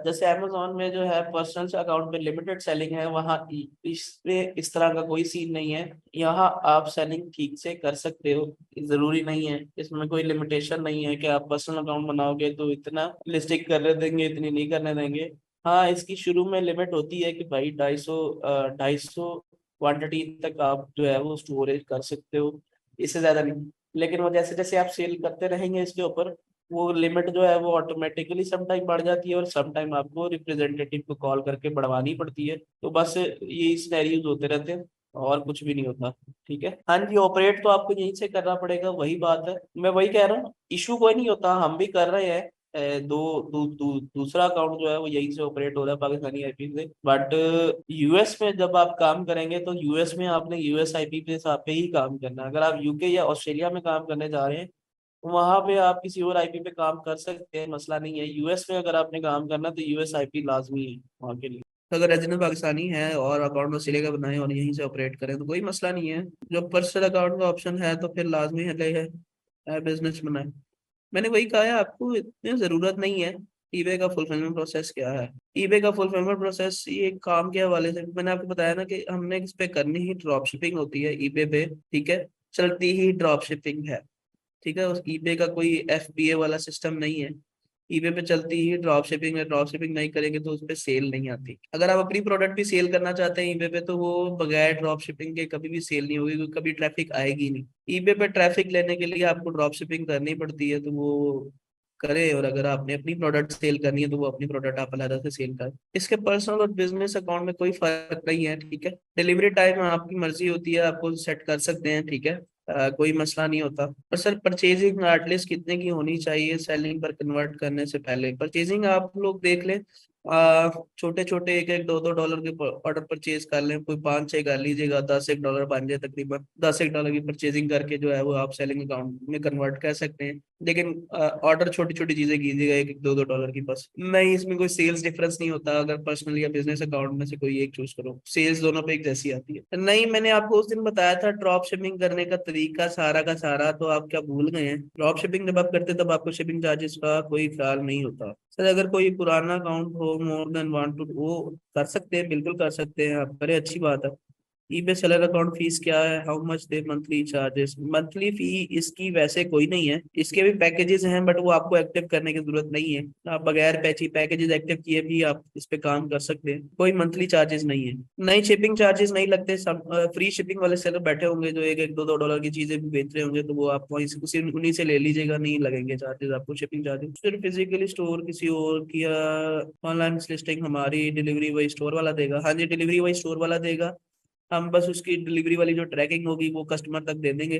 जैसे अमेजोन में जो है पर्सनल अकाउंट में लिमिटेड सेलिंग है, वहाँ इस पे इस तरह का कोई सीन नहीं है। यहाँ आप सेलिंग ठीक से कर सकते हो, जरूरी नहीं है, इसमें कोई लिमिटेशन नहीं है कि आप पर्सनल अकाउंट बनाओगे तो इतना लिस्टिंग करने देंगे, इतनी नहीं करने देंगे। हाँ, इसकी शुरू में लिमिट होती है कि भाई 250 क्वांटिटी तक आप जो है वो स्टोरेज कर सकते हो, इससे ज्यादा नहीं। लेकिन वो जैसे जैसे आप सेल करते रहेंगे इसके ऊपर, वो लिमिट जो है वो ऑटोमेटिकली सम टाइम बढ़ जाती है और सम टाइम आपको रिप्रेजेंटेटिव को कॉल करके बढ़वानी पड़ती है। तो बस ये सिनेरियोज होते रहते हैं और कुछ भी नहीं होता, ठीक है। हाँ जी, ऑपरेट तो आपको यहीं से करना पड़ेगा, वही बात है, मैं वही कह रहा हूँ, इशू कोई नहीं होता, हम भी कर रहे हैं। दूसरा अकाउंट जो है वो यहीं से ऑपरेट हो रहा है पाकिस्तानी आईपी से। बट यूएस में जब आप काम करेंगे तो यूएस में आपने यूएस आईपी पे हिसाब पे ही काम करना है। अगर आप यूके या ऑस्ट्रेलिया में काम करने जा रहे हैं, वहां पे आप किसी और आईपी पे काम कर सकते हैं, मसला नहीं है। यूएस में अगर आपने काम करना तो यूएस आईपी लाजमी है वहाँ के लिए। तो अगर रेजिडेंट पाकिस्तानी है और अकाउंट ऑस्ट्रेलिया का बनाए और यहीं से ऑपरेट करें तो कोई मसला नहीं है। जब पर्सनल अकाउंट का ऑप्शन है तो फिर लाजमी है बिजनेस बनाए। मैंने वही कहा है आपको, इतनी जरूरत नहीं है। ईबे का फुलफिलमेंट प्रोसेस क्या है? ईबे का फुलफिलमेंट प्रोसेस ये काम के हवाले से मैंने आपको बताया ना कि हमने इस पे करनी ही ड्रॉप शिपिंग होती है ईबे पे, ठीक है। चलती ही ड्रॉप शिपिंग है, ठीक है। उस ईबे का कोई एफबीए वाला सिस्टम नहीं है। ईबे पे चलती ही ड्रॉप शिपिंग है, ड्रॉप शिपिंग नहीं करेंगे तो उस पे सेल नहीं आती। अगर आप अपनी प्रोडक्ट भी सेल करना चाहते हैं ईबे पे, तो वो बगैर ड्रॉप शिपिंग के कभी भी सेल नहीं होगी, क्योंकि कभी ट्रैफिक आएगी नहीं। ईबे पे ट्रैफिक लेने के लिए आपको ड्रॉप शिपिंग करनी पड़ती है, तो वो करें, और अगर आपने अपनी प्रोडक्ट सेल करनी है तो वो अपनी प्रोडक्ट आप अलग से सेल करें। इसके पर्सनल और बिजनेस अकाउंट में कोई फर्क नहीं है, ठीक है। डिलीवरी टाइम आपकी मर्जी होती है, आपको सेट कर सकते हैं, ठीक है। कोई मसला नहीं होता। पर सर परचेजिंग एटलीस्ट कितने की होनी चाहिए सेलिंग पर कन्वर्ट करने से पहले? परचेजिंग आप लोग देख लें, छोटे छोटे एक एक दो दो डॉलर के ऑर्डर परचेज कर लें, कोई पाँच छह कर लीजिएगा, 10 एक डॉलर बन जाए तकरीबन। 10 एक डॉलर की परचेजिंग करके जो है वो आप सेलिंग अकाउंट में कन्वर्ट कर सकते हैं। लेकिन ऑर्डर छोटी छोटी चीजें कीजिएगा, एक एक दो दो डॉलर की बस। नहीं, इसमें कोई सेल्स डिफरेंस नहीं होता अगर पर्सनल या बिजनेस अकाउंट में से कोई एक चूज करो, सेल्स दोनों पे एक जैसी आती है। नहीं, मैंने आपको उस दिन बताया था ड्रॉप शिपिंग करने का सारा, तो आप क्या भूल गए हैं? ड्रॉप शिपिंग जब आप करते हैं तब आपको शिपिंग चार्जेस का कोई ख्याल नहीं होता। सर अगर कोई पुराना अकाउंट हो, मोर देन वन टू, वो कर सकते हैं, बिल्कुल कर सकते हैं आप, करे, अच्छी बात है। ईबे सेलर अकाउंट फीस क्या है? How much they monthly charges? Monthly fee इसकी वैसे कोई नहीं है, इसके भी पैकेजेस हैं, बट वो आपको एक्टिव करने की जरूरत नहीं है। आप बगैर पैकेजेस एक्टिव किए भी आप इस पे काम कर सकते हैं, कोई मंथली चार्जेस नहीं है। नहीं, शिपिंग चार्जेस नहीं लगते। सब फ्री शिपिंग वाले सेलर बैठे होंगे जो एक एक दो दो डॉलर की चीजें भी बेच रहे होंगे, तो वो आप वहीं से उसी उन्हीं से ले लीजिएगा, नहीं लगेंगे चार्जेस आपको शिपिंग चार्जेस। फिर फिजिकली स्टोर किसी और की या ऑनलाइन लिस्टिंग हमारी डिलीवरी वही स्टोर वाला देगा? हाँ जी, डिलीवरी वही स्टोर वाला देगा। हम बस उसकी डिलीवरी वाली जो ट्रैकिंग होगी वो कस्टमर तक दे देंगे,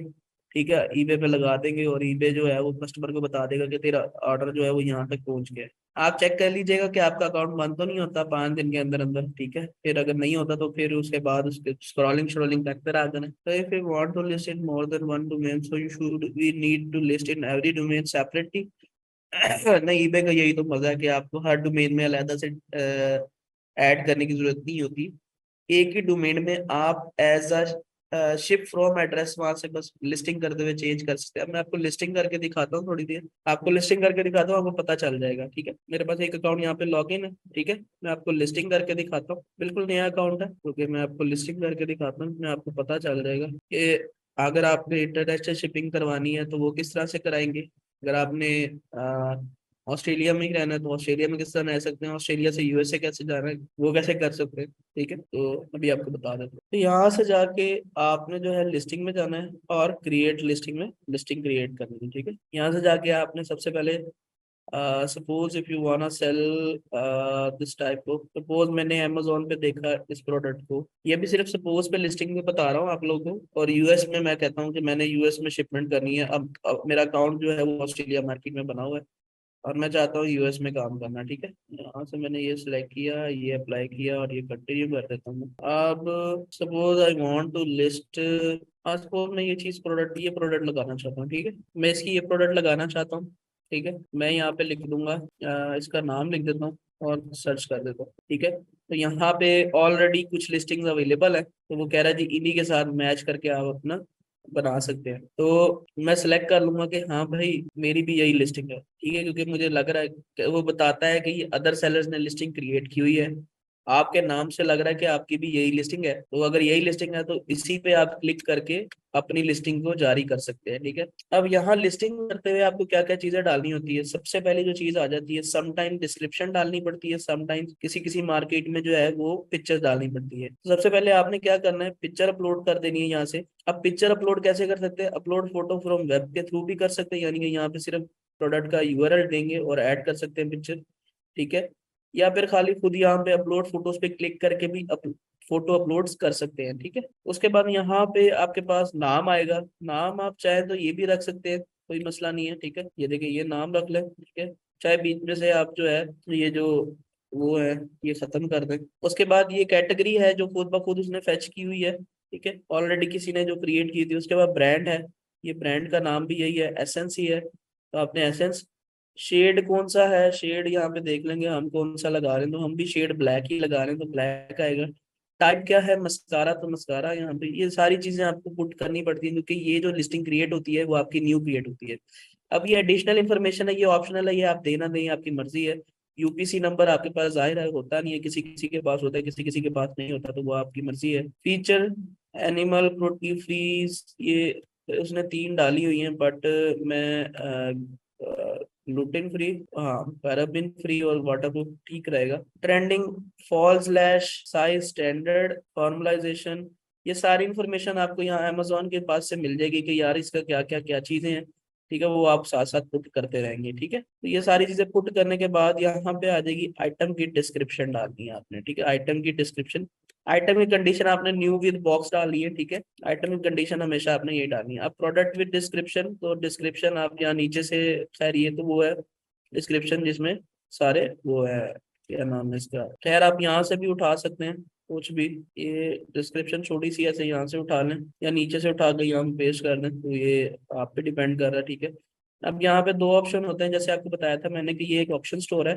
ठीक है। ईबे पे लगा देंगे और ईबे जो है वो कस्टमर को बता देगा कि तेरा ऑर्डर जो है वो यहाँ तक पहुंच गया है। आप चेक कर लीजिएगा कि आपका अकाउंट बंद तो नहीं होता 5 दिन के अंदर अंदर, ठीक है। फिर अगर नहीं होता तो फिर उसके बाद उसके स्क्रॉलिंग स्क्रॉलिंग करते रहा करें। तो if you want to list in more than one domain, so you should we need to list in every domain separately. नहीं, ईबे का यही तो मजा है कि आपको हर डोमेन में अलग से ऐड करने की जरूरत नहीं होती। एक ही डोमेन में आप as a ship from address वहां से बस लिस्टिंग करते हुए चेंज कर सकते हैं। अब मैं आपको लिस्टिंग करके दिखाता हूँ, थोड़ी देर आपको लिस्टिंग करके दिखाता हूँ, आपको पता चल जाएगा, ठीक है। मेरे पास एक अकाउंट यहाँ पे लॉग इन है, ठीक है। मैं आपको लिस्टिंग करके दिखाता हूँ, बिल्कुल नया अकाउंट है, क्योंकि मैं आपको लिस्टिंग करके दिखाता हूँ, मैं आपको पता चल जाएगा कि अगर आपने इंटरनेशनल शिपिंग करवानी है तो वो किस तरह से कराएंगे। अगर आपने ऑस्ट्रेलिया में ही रहना है तो ऑस्ट्रेलिया में किस तरह रह सकते हैं, ऑस्ट्रेलिया से यूएसए कैसे जाना है वो कैसे कर सकते हैं, ठीक है। तो अभी आपको बता देता हूँ। तो यहाँ से जाके आपने जो है लिस्टिंग में जाना है और क्रिएट लिस्टिंग में लिस्टिंग क्रिएट करनी है, ठीक है। यहाँ से जाके आपने सबसे पहले suppose if you wanna sell this type of, suppose मैंने अमेजोन पे देखा इस प्रोडक्ट को, ये भी सिर्फ सपोज पे लिस्टिंग में बता रहा हूँ आप लोगों को। और यूएस में मैं कहता हूँ कि मैंने यूएस में शिपमेंट करनी है। अब मेरा अकाउंट जो है वो ऑस्ट्रेलिया मार्केट में बना हुआ है और मैं चाहता हूँ यूएस में काम करना, ठीक है। यहाँ से मैंने ये सिलेक्ट किया, ये अप्लाई किया और ये कंटिन्यू कर देता हूँ। अब suppose I want to list, suppose मैं ये प्रोडक्ट लगाना चाहता हूँ, ठीक है। मैं इसकी ये प्रोडक्ट लगाना चाहता हूँ, ठीक है। मैं यहाँ पे लिख दूंगा, इसका नाम लिख देता हूँ और सर्च कर देता हूँ, ठीक है। तो यहाँ पे ऑलरेडी कुछ लिस्टिंग्स अवेलेबल है, तो वो कह रहा है जी इन्हीं के साथ मैच करके आप अपना बना सकते हैं। तो मैं सिलेक्ट कर लूंगा कि हाँ भाई मेरी भी यही लिस्टिंग है, ठीक है, क्योंकि मुझे लग रहा है कि वो बताता है कि ये अदर सेलर्स ने लिस्टिंग क्रिएट की हुई है, आपके नाम से लग रहा है कि आपकी भी यही लिस्टिंग है। तो अगर यही लिस्टिंग है तो इसी पे आप क्लिक करके अपनी लिस्टिंग को जारी कर सकते हैं, ठीक है। अब यहाँ लिस्टिंग करते हुए आपको क्या क्या चीजें डालनी होती है? सबसे पहले जो चीज आ जाती है, समटाइम डिस्क्रिप्शन डालनी पड़ती है, समटाइम किसी किसी मार्केट में जो है वो पिक्चर डालनी पड़ती है। तो सबसे पहले आपने क्या करना है, पिक्चर अपलोड कर देनी है यहाँ से। अब पिक्चर अपलोड कैसे कर सकते हैं? अपलोड फोटो फ्रॉम वेब के थ्रू भी कर सकते हैं, यानी कि यहाँ पे सिर्फ प्रोडक्ट का यूआरएल देंगे और ऐड कर सकते हैं पिक्चर, ठीक है। या फिर खाली खुद यहाँ पे अपलोड फोटोज पे क्लिक करके भी फोटो अपलोड्स कर सकते हैं, ठीक है। उसके बाद यहाँ पे आपके पास नाम आएगा, नाम आप चाहे तो ये भी रख सकते हैं, कोई मसला नहीं है, ठीक है। ये देखिए ये नाम रख लें, ठीक है। चाहे बीच में से आप जो है ये जो वो है ये खत्म कर दें। उसके बाद ये कैटेगरी है जो खुद ब खुद उसने फेच की हुई है, ठीक है, ऑलरेडी किसी ने जो क्रिएट की थी। उसके बाद ब्रांड है, ये ब्रांड का नाम भी यही है, एसेंस ही है, तो आपने एसेंस। शेड कौन सा है? शेड यहाँ पे देख लेंगे हम कौन सा लगा रहे हैं, तो हम भी शेड ब्लैक ही लगा रहे हैं, तो ब्लैक आएगा। टाइप क्या है? मस्कारा, तो मस्कारा। यहाँ पे ये सारी चीजें आपको पुट करनी पड़ती है, क्योंकि ये जो लिस्टिंग क्रिएट होती है वो आपकी न्यू क्रिएट होती है। अब ये एडिशनल इन्फॉर्मेशन है, ये ऑप्शनल है, ये आप देना नहीं, आपकी मर्जी है। यूपीसी नंबर आपके पास जाहिर है होता नहीं है, किसी किसी के पास होता है, किसी किसी के पास नहीं होता, तो वो आपकी मर्जी है। फीचर, एनिमल प्रोटीन फ्रीज, ये उसने 3 डाली हुई हैं, बट मैं ग्लूटेन फ्री, हाँ पैराबिन फ्री और वाटरप्रूफ ठीक रहेगा। Trending, fall slash size, standard, formalisation, ये सारी इन्फॉर्मेशन आपको यहाँ अमेजोन के पास से मिल जाएगी कि यार इसका क्या क्या क्या चीजें हैं, ठीक है, वो आप साथ साथ पुट करते रहेंगे। ठीक है, तो ये सारी चीजें पुट करने के बाद यहाँ पे आ जाएगी आइटम की डिस्क्रिप्शन डालनी है आपने। ठीक है, आइटम की डिस्क्रिप्शन, आइटम की कंडीशन आपने न्यू विद बॉक्स डाली है। ठीक है, आइटम की कंडीशन हमेशा आपने ये डालनी है। अब प्रोडक्ट विद डिस्क्रिप्शन, तो डिस्क्रिप्शन आप यहाँ नीचे से, खैर ये तो वो है डिस्क्रिप्शन जिसमें सारे वो है, क्या नाम है इसका, खैर आप यहाँ से भी उठा सकते हैं कुछ भी। ये डिस्क्रिप्शन छोटी सी ऐसे यहाँ से उठा लें या नीचे से उठा के यहाँ पेस्ट कर दें, तो ये आप पे डिपेंड कर रहा है। ठीक है, अब यहाँ पे दो ऑप्शन होते हैं, जैसे आपको बताया था मैंने कि ये एक ऑप्शन स्टोर है।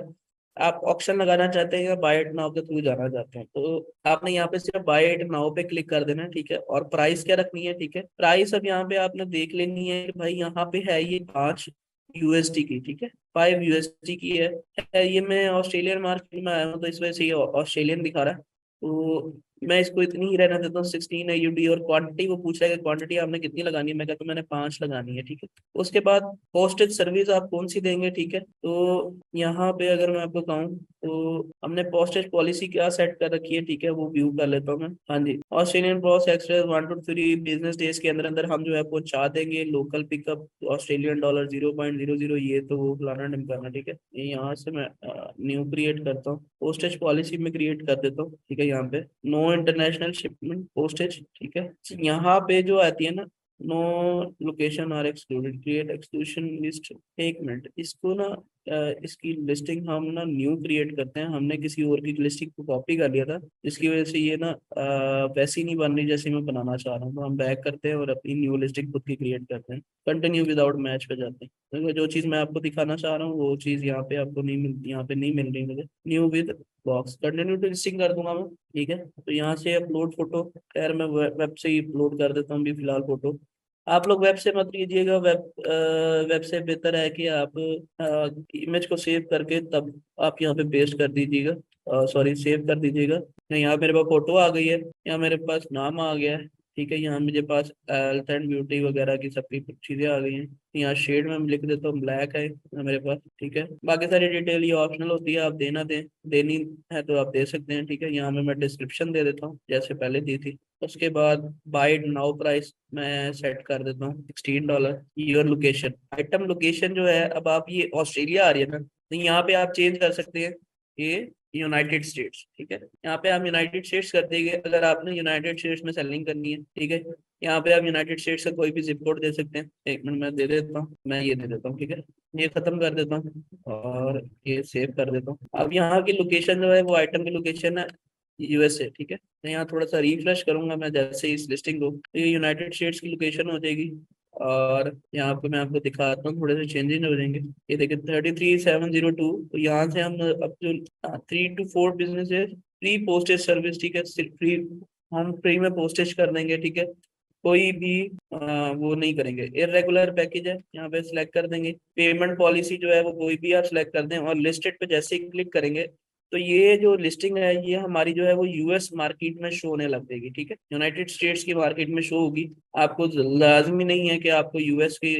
आप ऑप्शन लगाना चाहते हैं या बाय इट नाउ के थ्रू जाना चाहते हैं, तो आपने यहाँ पे सिर्फ बाय इट नाउ पे क्लिक कर देना है। ठीक है, और प्राइस क्या रखनी है। ठीक है, प्राइस अब यहाँ पे आपने देख लेनी है कि भाई यहाँ पे है ये 5 USD की। ठीक है, 5 USD की है। ये मैं ऑस्ट्रेलियन मार्केट में आया हूँ तो इस वजह से ये ऑस्ट्रेलियन दिखा रहा है, तो मैं इसको इतनी ही रहने देता हूँ 16 AUD। और क्वांटिटी वो पूछ रहा है कि क्वांटिटी आपने कितनी लगानी है, मैं कहता हूँ मैंने 5 लगानी है। ठीक है, उसके बाद पोस्टेज सर्विस आप कौन सी देंगे। ठीक है, तो यहाँ पे अगर मैं आपको कहूँ तो हमने पोस्टेज पॉलिसी क्या सेट कर रखी है। ठीक है, वो व्यू कर लेता हूँ मैं। हाँ जी, Australian post express 1 to 3 business days के अंदर अंदर हम जो है पहुंचा देंगे। लोकल पिकअप $0.00, 0.00, ये तो वो फलाना ढिमकाना। ठीक है, ये यहाँ से मैं न्यू क्रिएट करता हूँ, पोस्टेज पॉलिसी में क्रिएट कर देता हूँ। ठीक है, यहाँ पे नो इंटरनेशनल शिपमेंट पोस्टेज। ठीक है, यहाँ पे जो आती है ना, no location are excluded, create exclusion list. एक मिनट, इसको ना इसकी लिस्टिंग हम ना न्यू क्रिएट करते हैं। हमने किसी और की लिस्टिंग को कॉपी कर लिया था, जिसकी वजह से ये ना वैसी नहीं बन रही जैसे मैं बनाना चाह रहा हूँ। तो हम बैक करते हैं और अपनी न्यू लिस्टिंग खुद की क्रिएट करते हैं। कंटिन्यू विदाउट मैच पे जाते हैं, तो जो चीज़ मैं आपको दिखाना चाह रहा हूँ वो चीज़ यहाँ पे आपको नहीं मिलती, यहाँ पे नहीं मिल रही मुझे। New with box, continue to listing कर दूंगा मैं। ठीक है, तो यहाँ से अपलोड फोटो, खैर मैं वेब से ही अपलोड कर देता हूँ अभी फिलहाल फोटो। आप लोग वेब से मत कीजिएगा, वेब से बेहतर है कि आप इमेज को सेव करके तब आप यहाँ पे पेस्ट कर दीजिएगा, सॉरी सेव कर दीजिएगा। यहाँ मेरे पास फोटो आ गई है, यहाँ मेरे पास नाम आ गया है। ठीक है, यहाँ मेरे पास हेल्थ एंड ब्यूटी वगैरह की सबकी चीजें आ गई हैं। यहाँ शेड में लिख देता हूँ ब्लैक है यहाँ मेरे पास। ठीक है, बाकी सारी डिटेल ये ऑप्शनल होती है, आप देना दें, देनी है तो आप दे सकते हैं। ठीक है, यहाँ में मैं डिस्क्रिप्शन दे देता हूँ जैसे पहले दी थी। उसके बाद बाय नाउ प्राइस मैं सेट कर देता हूँ $16। योर लोकेशन, आइटम लोकेशन जो है, अब आप ये ऑस्ट्रेलिया आ रही है ना, तो यहाँ पे आप चेंज कर सकते हैं ये यूनाइटेड स्टेट्स। ठीक है, यहाँ पे आप यूनाइटेड स्टेट्स कर देंगे अगर आपने यूनाइटेड स्टेट्स में सेलिंग करनी है। ठीक है, यहाँ पे आप यूनाइटेड स्टेट्स का कोई भी जिप कोड दे सकते हैं। एक मिनट मैं दे देता हूँ, मैं ये दे देता हूँ। ठीक है, ये खत्म कर देता हूँ और ये सेव कर देता हूँ। अब यहाँ की लोकेशन जो है वो आइटम की लोकेशन है USA। ठीक है, तो यहाँ थोड़ा सा रिफ्रेश करूंगा मैं जैसे ही इस लिस्टिंग को, तो ये यूनाइटेड स्टेट्स की लोकेशन हो जाएगी। और यहाँ पे मैं आपको दिखाता हूँ, थोड़े से चेंजेस हो जाएंगे। ये देखिए 33702, तो यहाँ से हम अब जो 3 to 4 बिजनेस है, फ्री पोस्टेज सर्विस। ठीक है, सिर्फ फ्री, हम फ्री में पोस्टेज कर देंगे। ठीक है, कोई भी वो नहीं करेंगे। इरेगुलर पैकेज है, यहाँ पे सिलेक्ट कर देंगे। पेमेंट पॉलिसी जो है वो कोई भी आप सिलेक्ट कर दें, और लिस्टेड पे जैसे ही क्लिक करेंगे तो ये जो लिस्टिंग है ये हमारी जो है वो US मार्केट में शो होने लग जाएगी। ठीक है, यूनाइटेड स्टेट्स की मार्केट में शो होगी। आपको लाजमी नहीं है कि आपको US के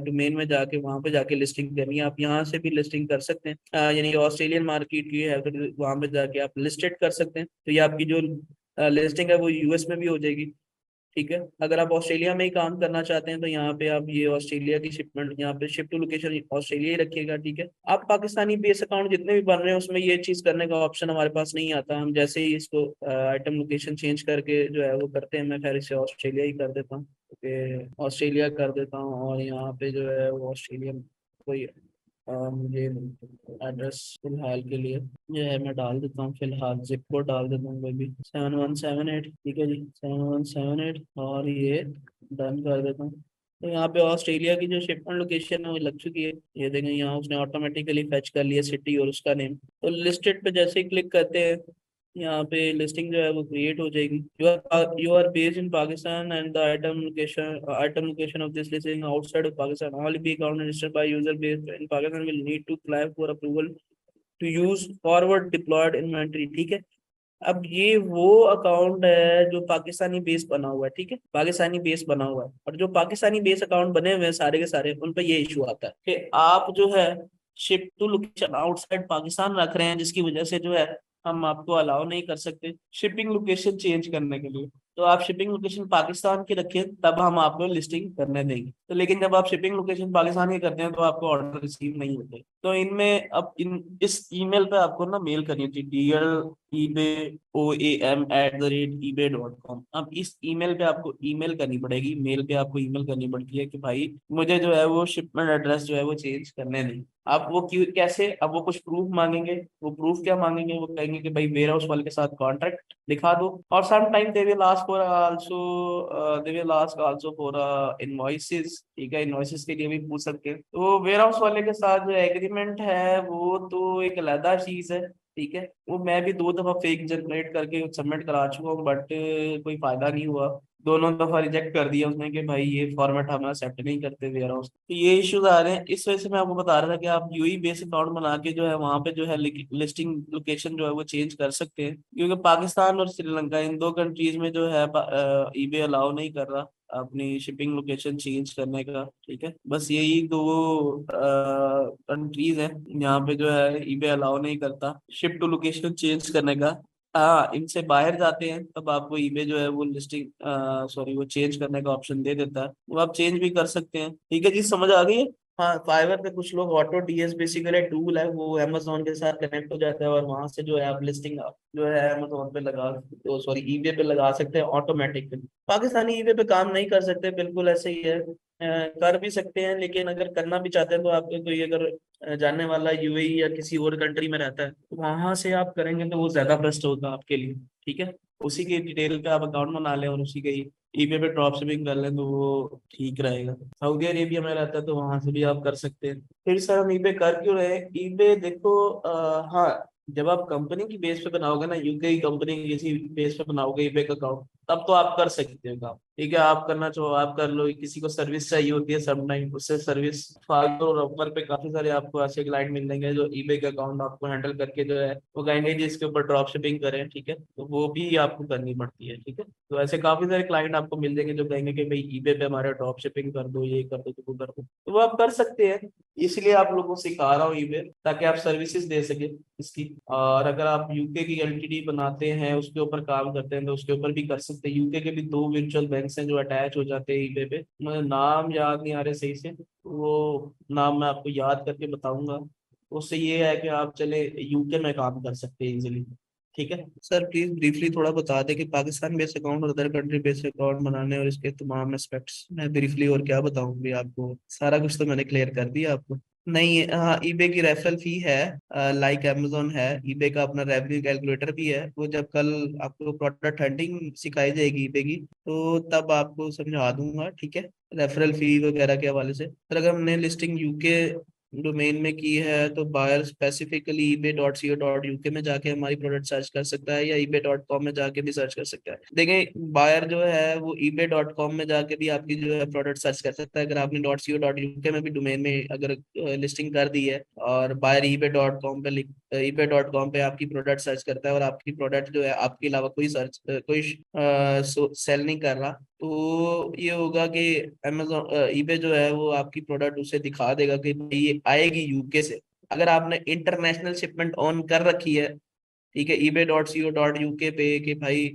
डोमेन में जाके वहां पे जाके लिस्टिंग करनी है, आप यहाँ से भी लिस्टिंग कर सकते हैं। यानी ऑस्ट्रेलियन मार्केट की है तो वहां पे जाके आप लिस्टेड कर सकते हैं, तो ये आपकी जो लिस्टिंग है वो US में भी हो जाएगी। ठीक है, अगर आप ऑस्ट्रेलिया में ही काम करना चाहते हैं तो यहाँ पे आप ये ऑस्ट्रेलिया की शिपमेंट, यहाँ पे शिप टू लोकेशन ऑस्ट्रेलिया ही रखिएगा। ठीक है, आप पाकिस्तानी बेस अकाउंट जितने भी बन रहे हैं उसमें ये चीज करने का ऑप्शन हमारे पास नहीं आता। हम जैसे ही इसको आइटम लोकेशन चेंज करके जो है वो करते हैं, मैं खैर इसे ऑस्ट्रेलिया ही कर देता हूँ। ओके, ऑस्ट्रेलिया कर देता हूँ और यहाँ पे जो है वो ऑस्ट्रेलिया कोई मुझे एड्रेस फिलहाल के लिए जो है मैं डाल देता हूँ, फिलहाल जिप कोड डाल देता हूँ, कोई भी 7178। ठीक है जी, 7178, और ये डन कर देता हूँ। तो यहाँ पे ऑस्ट्रेलिया की जो शिपमेंट लोकेशन है वो लग चुकी है, ये देखें यहाँ उसने ऑटोमेटिकली फेच कर लिया सिटी और उसका नेम। तो लिस्टेड पे जैसे ही क्लिक करते हैं यहाँ पे लिस्टिंग जो है वो क्रिएट हो जाएगी। You are based in Pakistan and the item location of this listing outside of Pakistan, all B account registered by user based in Pakistan will need to apply for approval to use forward deployed inventory. ठीक है, अब ये वो account है जो Pakistani base बना हुआ है। ठीक है, पाकिस्तानी बेस बना हुआ है, और जो पाकिस्तानी बेस अकाउंट बने हुए हैं सारे के सारे उन पर ये इशू आता है कि आप जो है ship to location outside Pakistan रख रहे हैं, जिसकी वजह से जो है हम आपको अलाउ नहीं कर सकते शिपिंग लोकेशन चेंज करने के लिए। तो आप शिपिंग लोकेशन पाकिस्तान की रखिए, तब हम आपको लिस्टिंग करने देंगे। तो लेकिन जब आप शिपिंग लोकेशन पाकिस्तान की करते हैं तो आपको ऑर्डर रिसीव नहीं होते। तो इनमें अब इस ईमेल पे आपको ना मेल करनी थी, DLEBOAM@ebay.com। अब इस ईमेल पे आपको ईमेल करनी पड़ेगी, मेल पे आपको ईमेल करनी पड़ती है कि भाई मुझे जो है वो शिपमेंट एड्रेस जो है वो चेंज करने नहीं। आप वो क्यों, कैसे, अब वो कुछ प्रूफ मांगेंगे। वो प्रूफ क्या मांगेंगे, वो कहेंगे कि भाई वेयर हाउस वाले के साथ कॉन्ट्रैक्ट दिखा दो। और some time they will ask for also, they will ask also for invoices. ठीक है, इनवॉइसेस के लिए भी पूछ सकते हैं। तो वेयर हाउस वाले के साथ जो एग्रीमेंट है वो तो एक अलग चीज है। ठीक है, वो मैं भी 2 दफा फेक जनरेट करके सबमिट करा चुका हूँ, बट कोई फायदा नहीं हुआ। दोनों दफा रिजेक्ट कर दिया उसने कि भाई ये फॉर्मेट हमारा एक्सेप्ट नहीं करते वेयर हाउस। तो ये इश्यूज आ रहे हैं। इस वजह से मैं आपको बता रहा था कि आप यूई बेस अकाउंट बना के जो है वहां पे जो है लिस्टिंग लोकेशन जो है वो चेंज कर सकते हैं, क्योंकि पाकिस्तान और श्रीलंका इन 2 कंट्रीज में जो है ईबे अलाउ नहीं कर रहा अपनी शिपिंग लोकेशन चेंज करने का। ठीक है, बस यही 2 कंट्रीज हैं यहाँ पे जो है ईबे अलाउ नहीं करता शिप टू लोकेशन चेंज करने का। हाँ, इनसे बाहर जाते हैं तब आपको ईबे जो है वो लिस्टिंग, सॉरी, वो चेंज करने का ऑप्शन दे देता है, वो आप चेंज भी कर सकते हैं। ठीक है जी, समझ आ गई है। हाँ, फाइवर पे कुछ लोग ऑटो डीएस बेसिकली टूल है, वो अमेजोन के साथ कनेक्ट हो जाता है और वहां से जो है आप लिस्टिंग जो है अमेजोन पे लगा, तो सॉरी ईबे पे लगा सकते हैं ऑटोमेटिकली। पाकिस्तानी ईबे पे काम नहीं कर सकते, बिल्कुल ऐसे ही है। कर भी सकते हैं, लेकिन अगर करना भी चाहते हैं तो आपको कोई अगर जानने वाला यूएई या किसी और कंट्री में रहता है तो वहां से आप करेंगे तो वो ज्यादा बेस्ट होगा आपके लिए। ठीक है, उसी की डिटेल पे आप अकाउंट बना लें और उसी के ही ईबे पे ड्रॉप शिपिंग कर लें तो वो ठीक रहेगा। सऊदी अरेबिया में रहता है तो वहां से भी आप कर सकते हैं। फिर सर हम ईबे कर क्यों रहे हैं? ईबे देखो, हाँ, जब आप कंपनी की बेस पे बनाओगे ना, यूके की कंपनी की किसी बेस पे बनाओगे ईबे का अकाउंट, तब तो आप कर सकते हो काम। ठीक है, आप करना चाहो आप कर लो, किसी को सर्विस चाहिए होती है सब टाइम, उससे सर्विस फाइवर और अपवर पे काफी सारे आपको ऐसे क्लाइंट मिल जाएंगे जो ईबे का अकाउंट आपको हैंडल करके जो है वो कहेंगे जी इसके ऊपर ड्रॉप शिपिंग करें। ठीक है, तो वो भी आपको करनी पड़ती है। ठीक है, तो ऐसे काफी सारे क्लाइंट आपको मिल जाएंगे जो कहेंगे कि भाई ईबे पे हमारे ड्रॉप शिपिंग कर दो, ये कर दो, तो वो कर दो, तो वो आप कर सकते हैं। इसलिए आप लोगों को सिखा रहा हूँ ईबे, ताकि आप सर्विसेज दे सके इसकी। और अगर आप यूके की एलटीडी बनाते हैं, उसके ऊपर काम करते हैं, तो उसके ऊपर भी कर सकते हैं। यूके के भी 2 वर्चुअल बैंक्स हैं जो अटैच हो जाते हैं ईबे पे, मुझे नाम याद नहीं आ रहे सही से, वो नाम मैं आपको याद करके बताऊंगा। उससे ये है कि आप चले यूके में काम कर सकते हैं इजीली। ठीक है सर, प्लीज ब्रीफली थोड़ा बता दें कि पाकिस्तान बेस अकाउंट और अदर कंट्री बेस अकाउंट बनाने और इसके तमाम एस्पेक्ट्स। मैं ब्रीफली और क्या बताऊं भी आपको, सारा कुछ तो मैंने क्लियर कर दिया आपको। नहीं, हाँ, ईबे की रेफरल फी है, लाइक अमेजोन है। ईबे का अपना रेवेन्यू कैलकुलेटर भी है, वो जब कल आपको प्रोडक्ट हंटिंग सिखाई जाएगी ईबे की, तो तब आपको समझा दूंगा। ठीक है, रेफरल फी वगैरह के हवाले से। पर अगर हमने लिस्टिंग यूके डोमेन में की है तो बायर स्पेसिफिकली ebay.co.uk में जाके हमारी प्रोडक्ट सर्च कर सकता है, या ebay.com में जाके भी सर्च कर सकता है। देखें, बायर जो है वो ebay.com में जाके भी आपकी जो है प्रोडक्ट सर्च कर सकता है, अगर आपने .co.uk में भी डोमेन में अगर लिस्टिंग कर दी है, और बायर ebay.com पे आपकी प्रोडक्ट सर्च करता है और आपकी प्रोडक्ट जो है आपके अलावा कोई सेल नहीं कर रहा, तो ये होगा कि अमेजोन ईबे जो है वो आपकी प्रोडक्ट उसे दिखा देगा कि भाई ये आएगी यूके से। अगर आपने इंटरनेशनल शिपमेंट ऑन कर रखी है, ठीक है, ebay.co.uk पे, कि भाई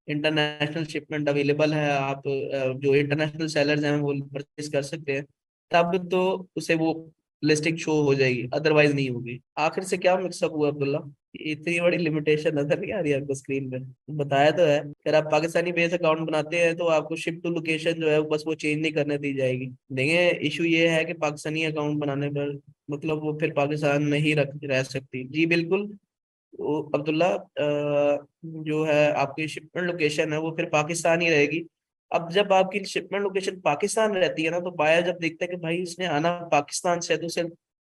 इंटरनेशनल शिपमेंट अवेलेबल है, आप जो इंटरनेशनल सेलर्स हैं वो परचेज कर सकते हैं, तब तो उसे वो लिस्टिंग शो हो जाएगी, अदरवाइज नहीं होगी। आखिर से क्या मिक्सअप हुआ अब्दुल्ला? इतनी बड़ी लिमिटेशन नजर नहीं आ रही आपको स्क्रीन पे? बताया तो है, अगर आप पाकिस्तानी बेस अकाउंट बनाते हैं तो आपको शिप टू लोकेशन जो है बस वो चेंज नहीं करने दी जाएगी। देखिए, इशू ये है कि पाकिस्तानी अकाउंट बनाने पर मतलब वो फिर पाकिस्तान में ही रह सकती। जी बिल्कुल, वो अब्दुल्ला, जो है आपकी शिपमेंट लोकेशन है वो फिर पाकिस्तान ही रहेगी। अब जब आपकी शिपमेंट लोकेशन पाकिस्तान रहती है ना, तो बायर जब देखता है कि भाई इसने आना पाकिस्तान से है, तो उसे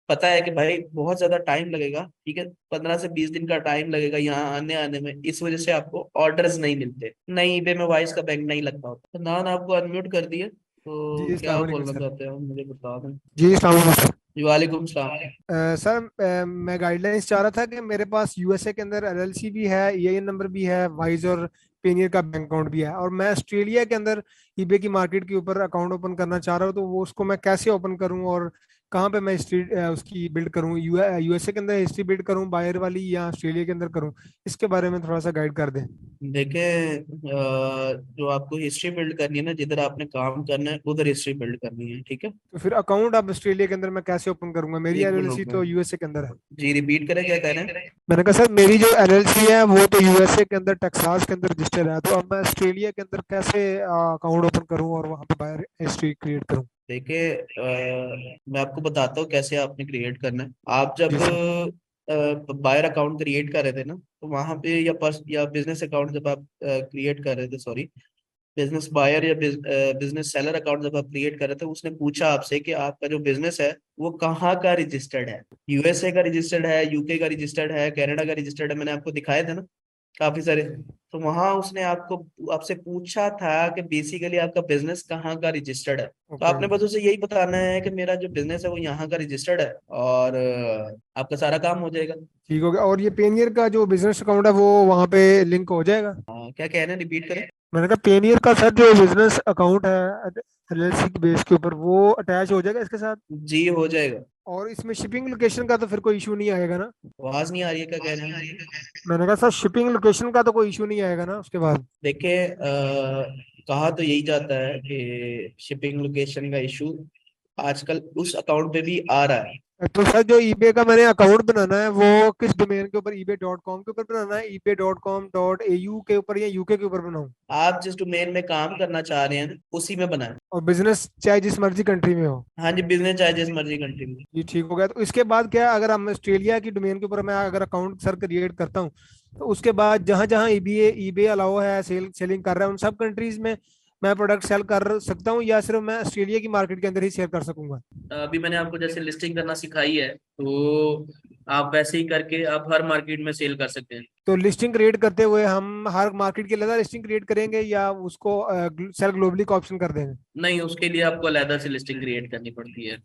पता है कि भाई बहुत ज्यादा टाइम लगेगा। ठीक है, 15 से 20 दिन का टाइम लगेगा यहाँ आने आने में, इस वजह से आपको ऑर्डर्स नहीं मिलते। नहीं, ईबे में वाइस का बैंक नहीं लगता होता। तो नान आपको अनम्यूट कर दिए, जी तो अस्सलाम क्या वालेकुम बोलना सर। चाहते हैं आप मुझे बता दें। जी अस्सलाम वालेकुम सर। जी वालेकुम सलाम। सर, मैं गाइडलाइंस चाह रहा था कि मेरे पास यूएसए के अंदर एलएलसी भी है, ईआईएन नंबर भी है, वाइज और पेनियर का बैंक अकाउंट भी है, और मैं ऑस्ट्रेलिया के अंदर ईबे की मार्केट के ऊपर अकाउंट ओपन करना चाह रहा हूँ, तो वो उसको मैं कैसे ओपन करूँ और कहाँ पे मैं हिस्ट्री उसकी बिल्ड करूँ, यूएसए के अंदर हिस्ट्री बिल्ड करूँ बायर वाली, या ऑस्ट्रेलिया के अंदर करूँ? इसके बारे में थोड़ा सा गाइड कर दें। देखें, जो आपको हिस्ट्री बिल्ड करनी है ना, जिधर आपने काम करना है उधर हिस्ट्री बिल्ड करनी है, ठीक है। तो फिर अकाउंट अब ऑस्ट्रेलिया के अंदर मैं कैसे ओपन करूंगा? मेरी एक मिनट एलएलसी रुक तो में। यूएसए के अंदर है। जी रिपीट करें, क्या कह रहे हैं? मैंने कहा सर, मेरी जो एलएलसी है वो तो यूएसए के अंदर टेक्सास के अंदर रजिस्टर है, तो अब मैं ऑस्ट्रेलिया के अंदर कैसे अकाउंट ओपन करूं और वहां पे बायर हिस्ट्री क्रिएट करूं? देखिए, मैं आपको बताता हूँ कैसे आपने क्रिएट करना है। आप जी जब सर। बायर अकाउंट क्रिएट कर रहे थे ना, तो वहां पे या बिजनेस अकाउंट जब आप क्रिएट कर रहे थे, सॉरी, बिजनेस बायर या बिजनेस सेलर अकाउंट जब आप क्रिएट कर रहे थे, उसने पूछा आपसे कि आपका जो बिजनेस है वो कहाँ का रजिस्टर्ड है। यूएसए का रजिस्टर्ड है, यूके का रजिस्टर्ड है, कनाडा का रजिस्टर्ड है, मैंने आपको दिखाए थे ना काफी सारे। जी। तो वहां उसने आपको आपसे पूछा था कि बेसिकली आपका बिजनेस कहाँ का रजिस्टर्ड है। तो ओके। आपने बस उसे यही बताना है कि मेरा जो बिजनेस है वो यहाँ का रजिस्टर्ड है, और आपका सारा काम हो जाएगा। ठीक हो गया। और ये पेनियर का जो बिजनेस अकाउंट है वो वहां पे लिंक हो जाएगा? क्या कह रहे हैं, रिपीट करें। मैंने कहा पेनियर का सर जो बिजनेस अकाउंट है एलएलसी के बेस के ऊपर, वो अटैच हो जाएगा इसके साथ? जी हो जाएगा। और इसमें शिपिंग लोकेशन का तो फिर कोई इशू नहीं आएगा ना? आवाज नहीं आ रही है, क्या कह रहे हैं? मैंने कहा सर, शिपिंग लोकेशन का तो कोई इशू नहीं आएगा ना उसके बाद? देखिए, कहा तो यही जाता है कि शिपिंग लोकेशन का इशू आजकल उस अकाउंट पे भी आ रहा है। तो सर, जो ईबे का मैंने अकाउंट बनाना है वो किस डोमेन के ऊपर, ईबे.com के ऊपर बनाना है, ईबे.com.au के ऊपर, या यूके के ऊपर बनाऊं? आप जिस डोमेन में काम करना चाह रहे हैं उसी में बनाएं। और बिजनेस चाहे जिस मर्जी कंट्री में हो? हाँ जी, बिजनेस चाहे जिस मर्जी कंट्री में। जी ठीक हो गया। तो इसके बाद क्या, अगर हम ऑस्ट्रेलिया की डोमेन के ऊपर मैं अगर अकाउंट सर क्रिएट करता हूँ, तो उसके बाद जहां जहां ईबे ईबे अलाउ है, सेलिंग कर रहा है, उन सब कंट्रीज में मैं प्रोडक्ट सेल कर सकता हूँ, या सिर्फ मैं ऑस्ट्रेलिया की मार्केट के अंदर ही सेल कर सकूंगा? अभी मैंने आपको जैसे लिस्टिंग करना सिखाई है, तो आप वैसे ही करके आप हर मार्केट में सेल कर सकते हैं। तो लिस्टिंग क्रिएट करते हुए हम हर मार्केट के लिए लिस्टिंग क्रिएट करेंगे, या उसको सेल ग्लोबली का ऑप्शन कर देंगे? नहीं, उसके लिए आपको अलग से लिस्टिंग क्रिएट करनी पड़ती है।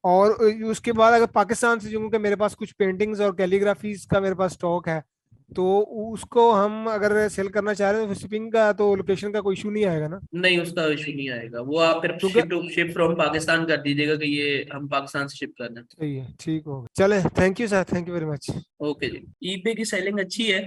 और उसके बाद अगर पाकिस्तान से, जो कि मेरे पास कुछ पेंटिंग्स और कैलीग्राफीज का मेरे पास स्टॉक है, तो उसको हम अगर सेल करना चाह रहे हैं, तो शिपिंग का तो लोकेशन का कोई इशू नहीं आएगा ना? नहीं, उसका इशू नहीं आएगा, वो आप फिर क्योंकि शिप फ्रॉम पाकिस्तान कर दीजिएगा कि ये हम पाकिस्तान से शिप कर रहे हैं। सही है, ठीक होगा। चले, thank you sir, thank you very much. Okay जी। ईबे की सेलिंग अच्छी है,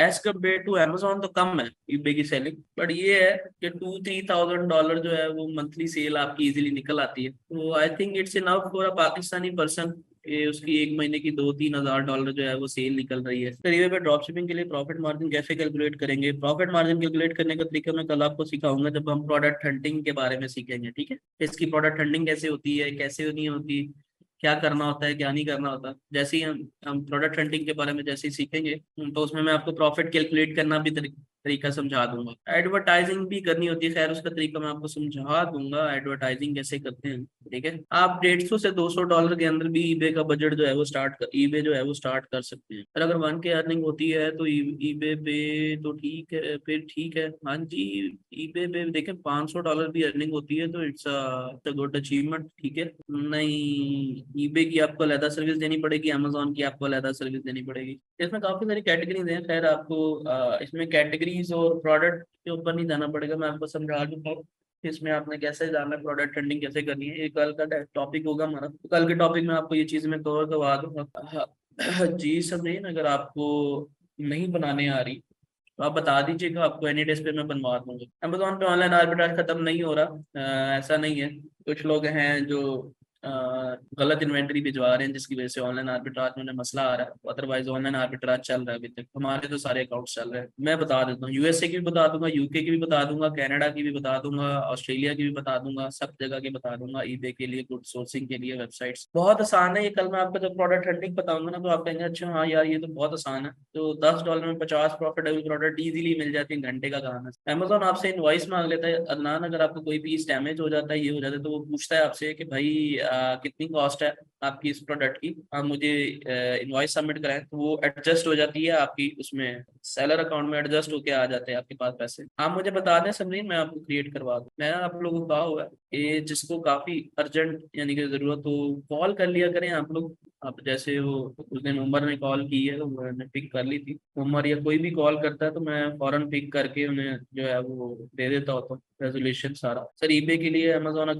एज कम्पेयर टू अमेजोन तो कम है ईबे की सेलिंग, बट ये है कि $2-3,000 जो है वो मंथली सेल आपकी इजीली निकल आती है। तो I think it's enough for a Pakistani person, ये उसकी एक महीने की $2-3 हज़ार जो है वो सेल निकल रही है। फिर ये पे ड्रॉप शिपिंग के लिए प्रॉफिट मार्जिन कैसे कैलकुलेट करेंगे? प्रॉफिट मार्जिन कैलकुलेट करने का तरीका मैं कल आपको सिखाऊंगा जब हम प्रोडक्ट हंटिंग के बारे में सीखेंगे, ठीक है। इसकी प्रोडक्ट हंटिंग कैसे होती है, कैसे नहीं होती, क्या करना होता है, क्या नहीं करना होता। जैसे ही हम प्रोडक्ट हंटिंग के बारे में जैसे ही सीखेंगे, तो उसमें मैं आपको प्रॉफिट कैलकुलेट करना भी तरीका समझा दूंगा। एडवर्टाइजिंग भी करनी होती है, खैर उसका तरीका मैं आपको समझा दूंगा, एडवर्टाइजिंग कैसे करते हैं, ठीक है। आप $150 से $200 के अंदर भी ईबे का बजट जो है वो ईबे जो है वो स्टार्ट कर सकते हैं। और अगर 1K अर्निंग होती है तो ईबे पे तो ठीक है, फिर ठीक है। हाँ जी, ईबे पे देखें $500 भी अर्निंग होती है तो इट्स अ गुड अचीवमेंट, ठीक है। नहीं, ईबे की आपको अलग सर्विस देनी पड़ेगी, अमेजोन की आपको अलग सर्विस देनी पड़ेगी। इसमें काफी सारी कैटेगरीज हैं, खैर आपको इसमें कैटेगरीज और प्रोडक्ट के ऊपर नहीं जाना पड़ेगा, मैं आपको समझा दूंगा इसमें आपने कैसे जाना है, प्रोडक्ट ट्रेंडिंग कैसे करनी है। ये कल का टॉपिक होगा हमारा, तो कल के टॉपिक में आपको ये चीज़ मैं कवर करवा दूंगा। जी समझिए ना, अगर आपको नहीं बनाने आ रही तो आप बता दीजिएगा, आपको एनी डेज पे मैं बनवा दूंगा। अमेजोन पे ऑनलाइन आर्बिट्राज खत्म नहीं हो रहा, ऐसा नहीं है। कुछ लोग हैं जो अ, गलत इन्वेंटरी भिजवा रहे हैं, जिसकी वजह से ऑनलाइन आर्बिट्राज में उन्हें मसला आ रहा है। अदरवाइज ऑनलाइन आर्बिट्राज चल रहा है अभी तक, हमारे तो सारे अकाउंट्स चल रहे हैं। मैं बता देता हूँ, यूएसए की भी बता दूंगा, यूके की भी बता दूंगा, कनाडा की भी बता दूंगा, ऑस्ट्रेलिया की भी बता दूंगा, सब जगह की बता दूंगा। ईबे के लिए, गुड सोर्सिंग के लिए वेबसाइट्स बहुत आसान है। ये कल मैं आपको जब प्रोडक्ट हंटिंग बताऊंगा ना, तो आप कहेंगे अच्छा हाँ यार ये तो बहुत आसान है। तो $10 में 50 प्रॉफिटेबल प्रोडक्ट इजीली मिल जाती है, घंटे का काम है। अमेजोन आपसे इनवॉइस मांग लेता है, अदनान अगर आपको कोई पीस डैमेज हो जाता है, ये हो जाता है, तो वो पूछता है आपसे कि भाई कितनी कॉस्ट है आपकी इस प्रोडक्ट की, आप मुझे इनवॉइस सबमिट कराएं, तो वो एडजस्ट हो जाती है आपकी उसमें सेलर अकाउंट में एडजस्ट होके आ जाते हैं आपके पास पैसे। आप मुझे बता दें समरीन, मैं आपको क्रिएट करवा दूँ। मैं आप लोगों को कहा हुआ है कि जिसको काफी अर्जेंट यानी कि जरूरत हो कॉल कर लिया करें आप लोग। अब जैसे वो उस दिन उमर ने कॉल की है तो मैंने पिक कर ली थी। उमर या कोई भी कॉल करता है तो मैं फौरन पिक करके उन्हें जो है वो दे देता होता हूँ रेजोल्यूशन सारा। सर ईबे के लिए अमेजोन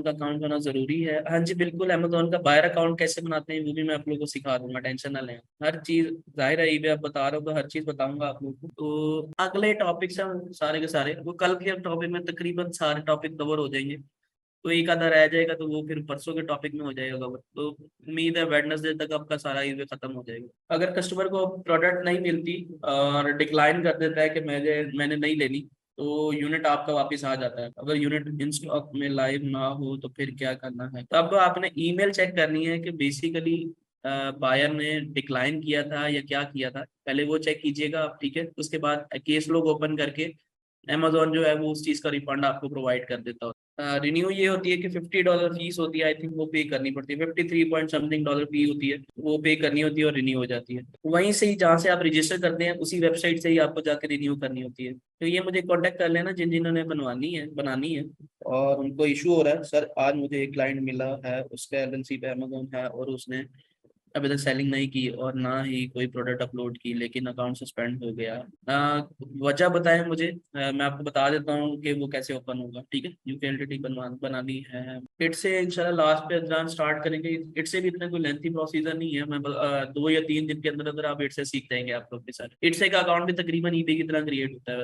का अकाउंट होना जरूरी है? हाँ जी बिल्कुल। अमेजोन का बायर अकाउंट कैसे बनाते हैं वो भी मैं आप लोगों को सिखा दूंगा, टेंशन ना लें। हर चीज जाहिर है ईबे आप बता रहे हो तो हर चीज बताऊंगा आप लोगों को। तो अगले टॉपिक से हम सारे के सारे वो कल के टॉपिक में तकरीबन सारे टॉपिक कवर हो जाएंगे। तो एक आधा रह जाएगा तो वो फिर परसों के टॉपिक में हो जाएगा कवर। तो उम्मीद है वेडनेसडे तक आपका सारा ईबे खत्म हो जाएगा। अगर कस्टमर को प्रोडक्ट नहीं मिलती और डिक्लाइन कर देता है कि मैंने नहीं लेनी, तो यूनिट आपका वापस आ जाता है। अगर यूनिट इन स्टॉक में लाइव ना हो तो फिर क्या करना है? तब आपने ईमेल चेक करनी है कि बेसिकली बायर ने डिक्लाइन किया था या क्या किया था, पहले वो चेक कीजिएगा आप, ठीक है। उसके बाद केस लॉग ओपन करके अमेजोन जो है वो उस चीज का रिफंड आपको प्रोवाइड कर देता है। रिन्यू ये होती है कि $50 फीस होती है, आई थिंक वो पे करनी पड़ती है। 53 पॉइंट समथिंग डॉलर फी होती है, वो पे करनी होती है और रिन्यू हो जाती है। वहीं से ही जहाँ से आप रजिस्टर करते हैं उसी वेबसाइट से ही आपको जाकर रिन्यू करनी होती है। तो ये मुझे कांटेक्ट कर लेना जिन्होंने बनानी है और उनको इशू हो रहा है सर आज मुझे एक क्लाइंट मिला है उसका एलएलसी पे अमेजोन है और उसने अभी तक सेलिंग नहीं की और ना ही कोई प्रोडक्ट अपलोड की, लेकिन अकाउंट सस्पेंड हो गया। वजह बताएं मुझे, मैं आपको बता देता हूँ कि वो कैसे ओपन होगा, ठीक है। यूके एंटिटी बनानी है। इट से इंशाल्लाह लास्ट पे एग्जाम स्टार्ट करेंगे। इट से भी इतना कोई लेंथी प्रोसीजर नहीं है। मैं 2 या 3 दिन के अंदर अंदर आप इट से सीख जाएंगे आप लोग के साथ। इट से का अकाउंट भी तकरीबन ईबे की तरह क्रिएट होता है वैसे।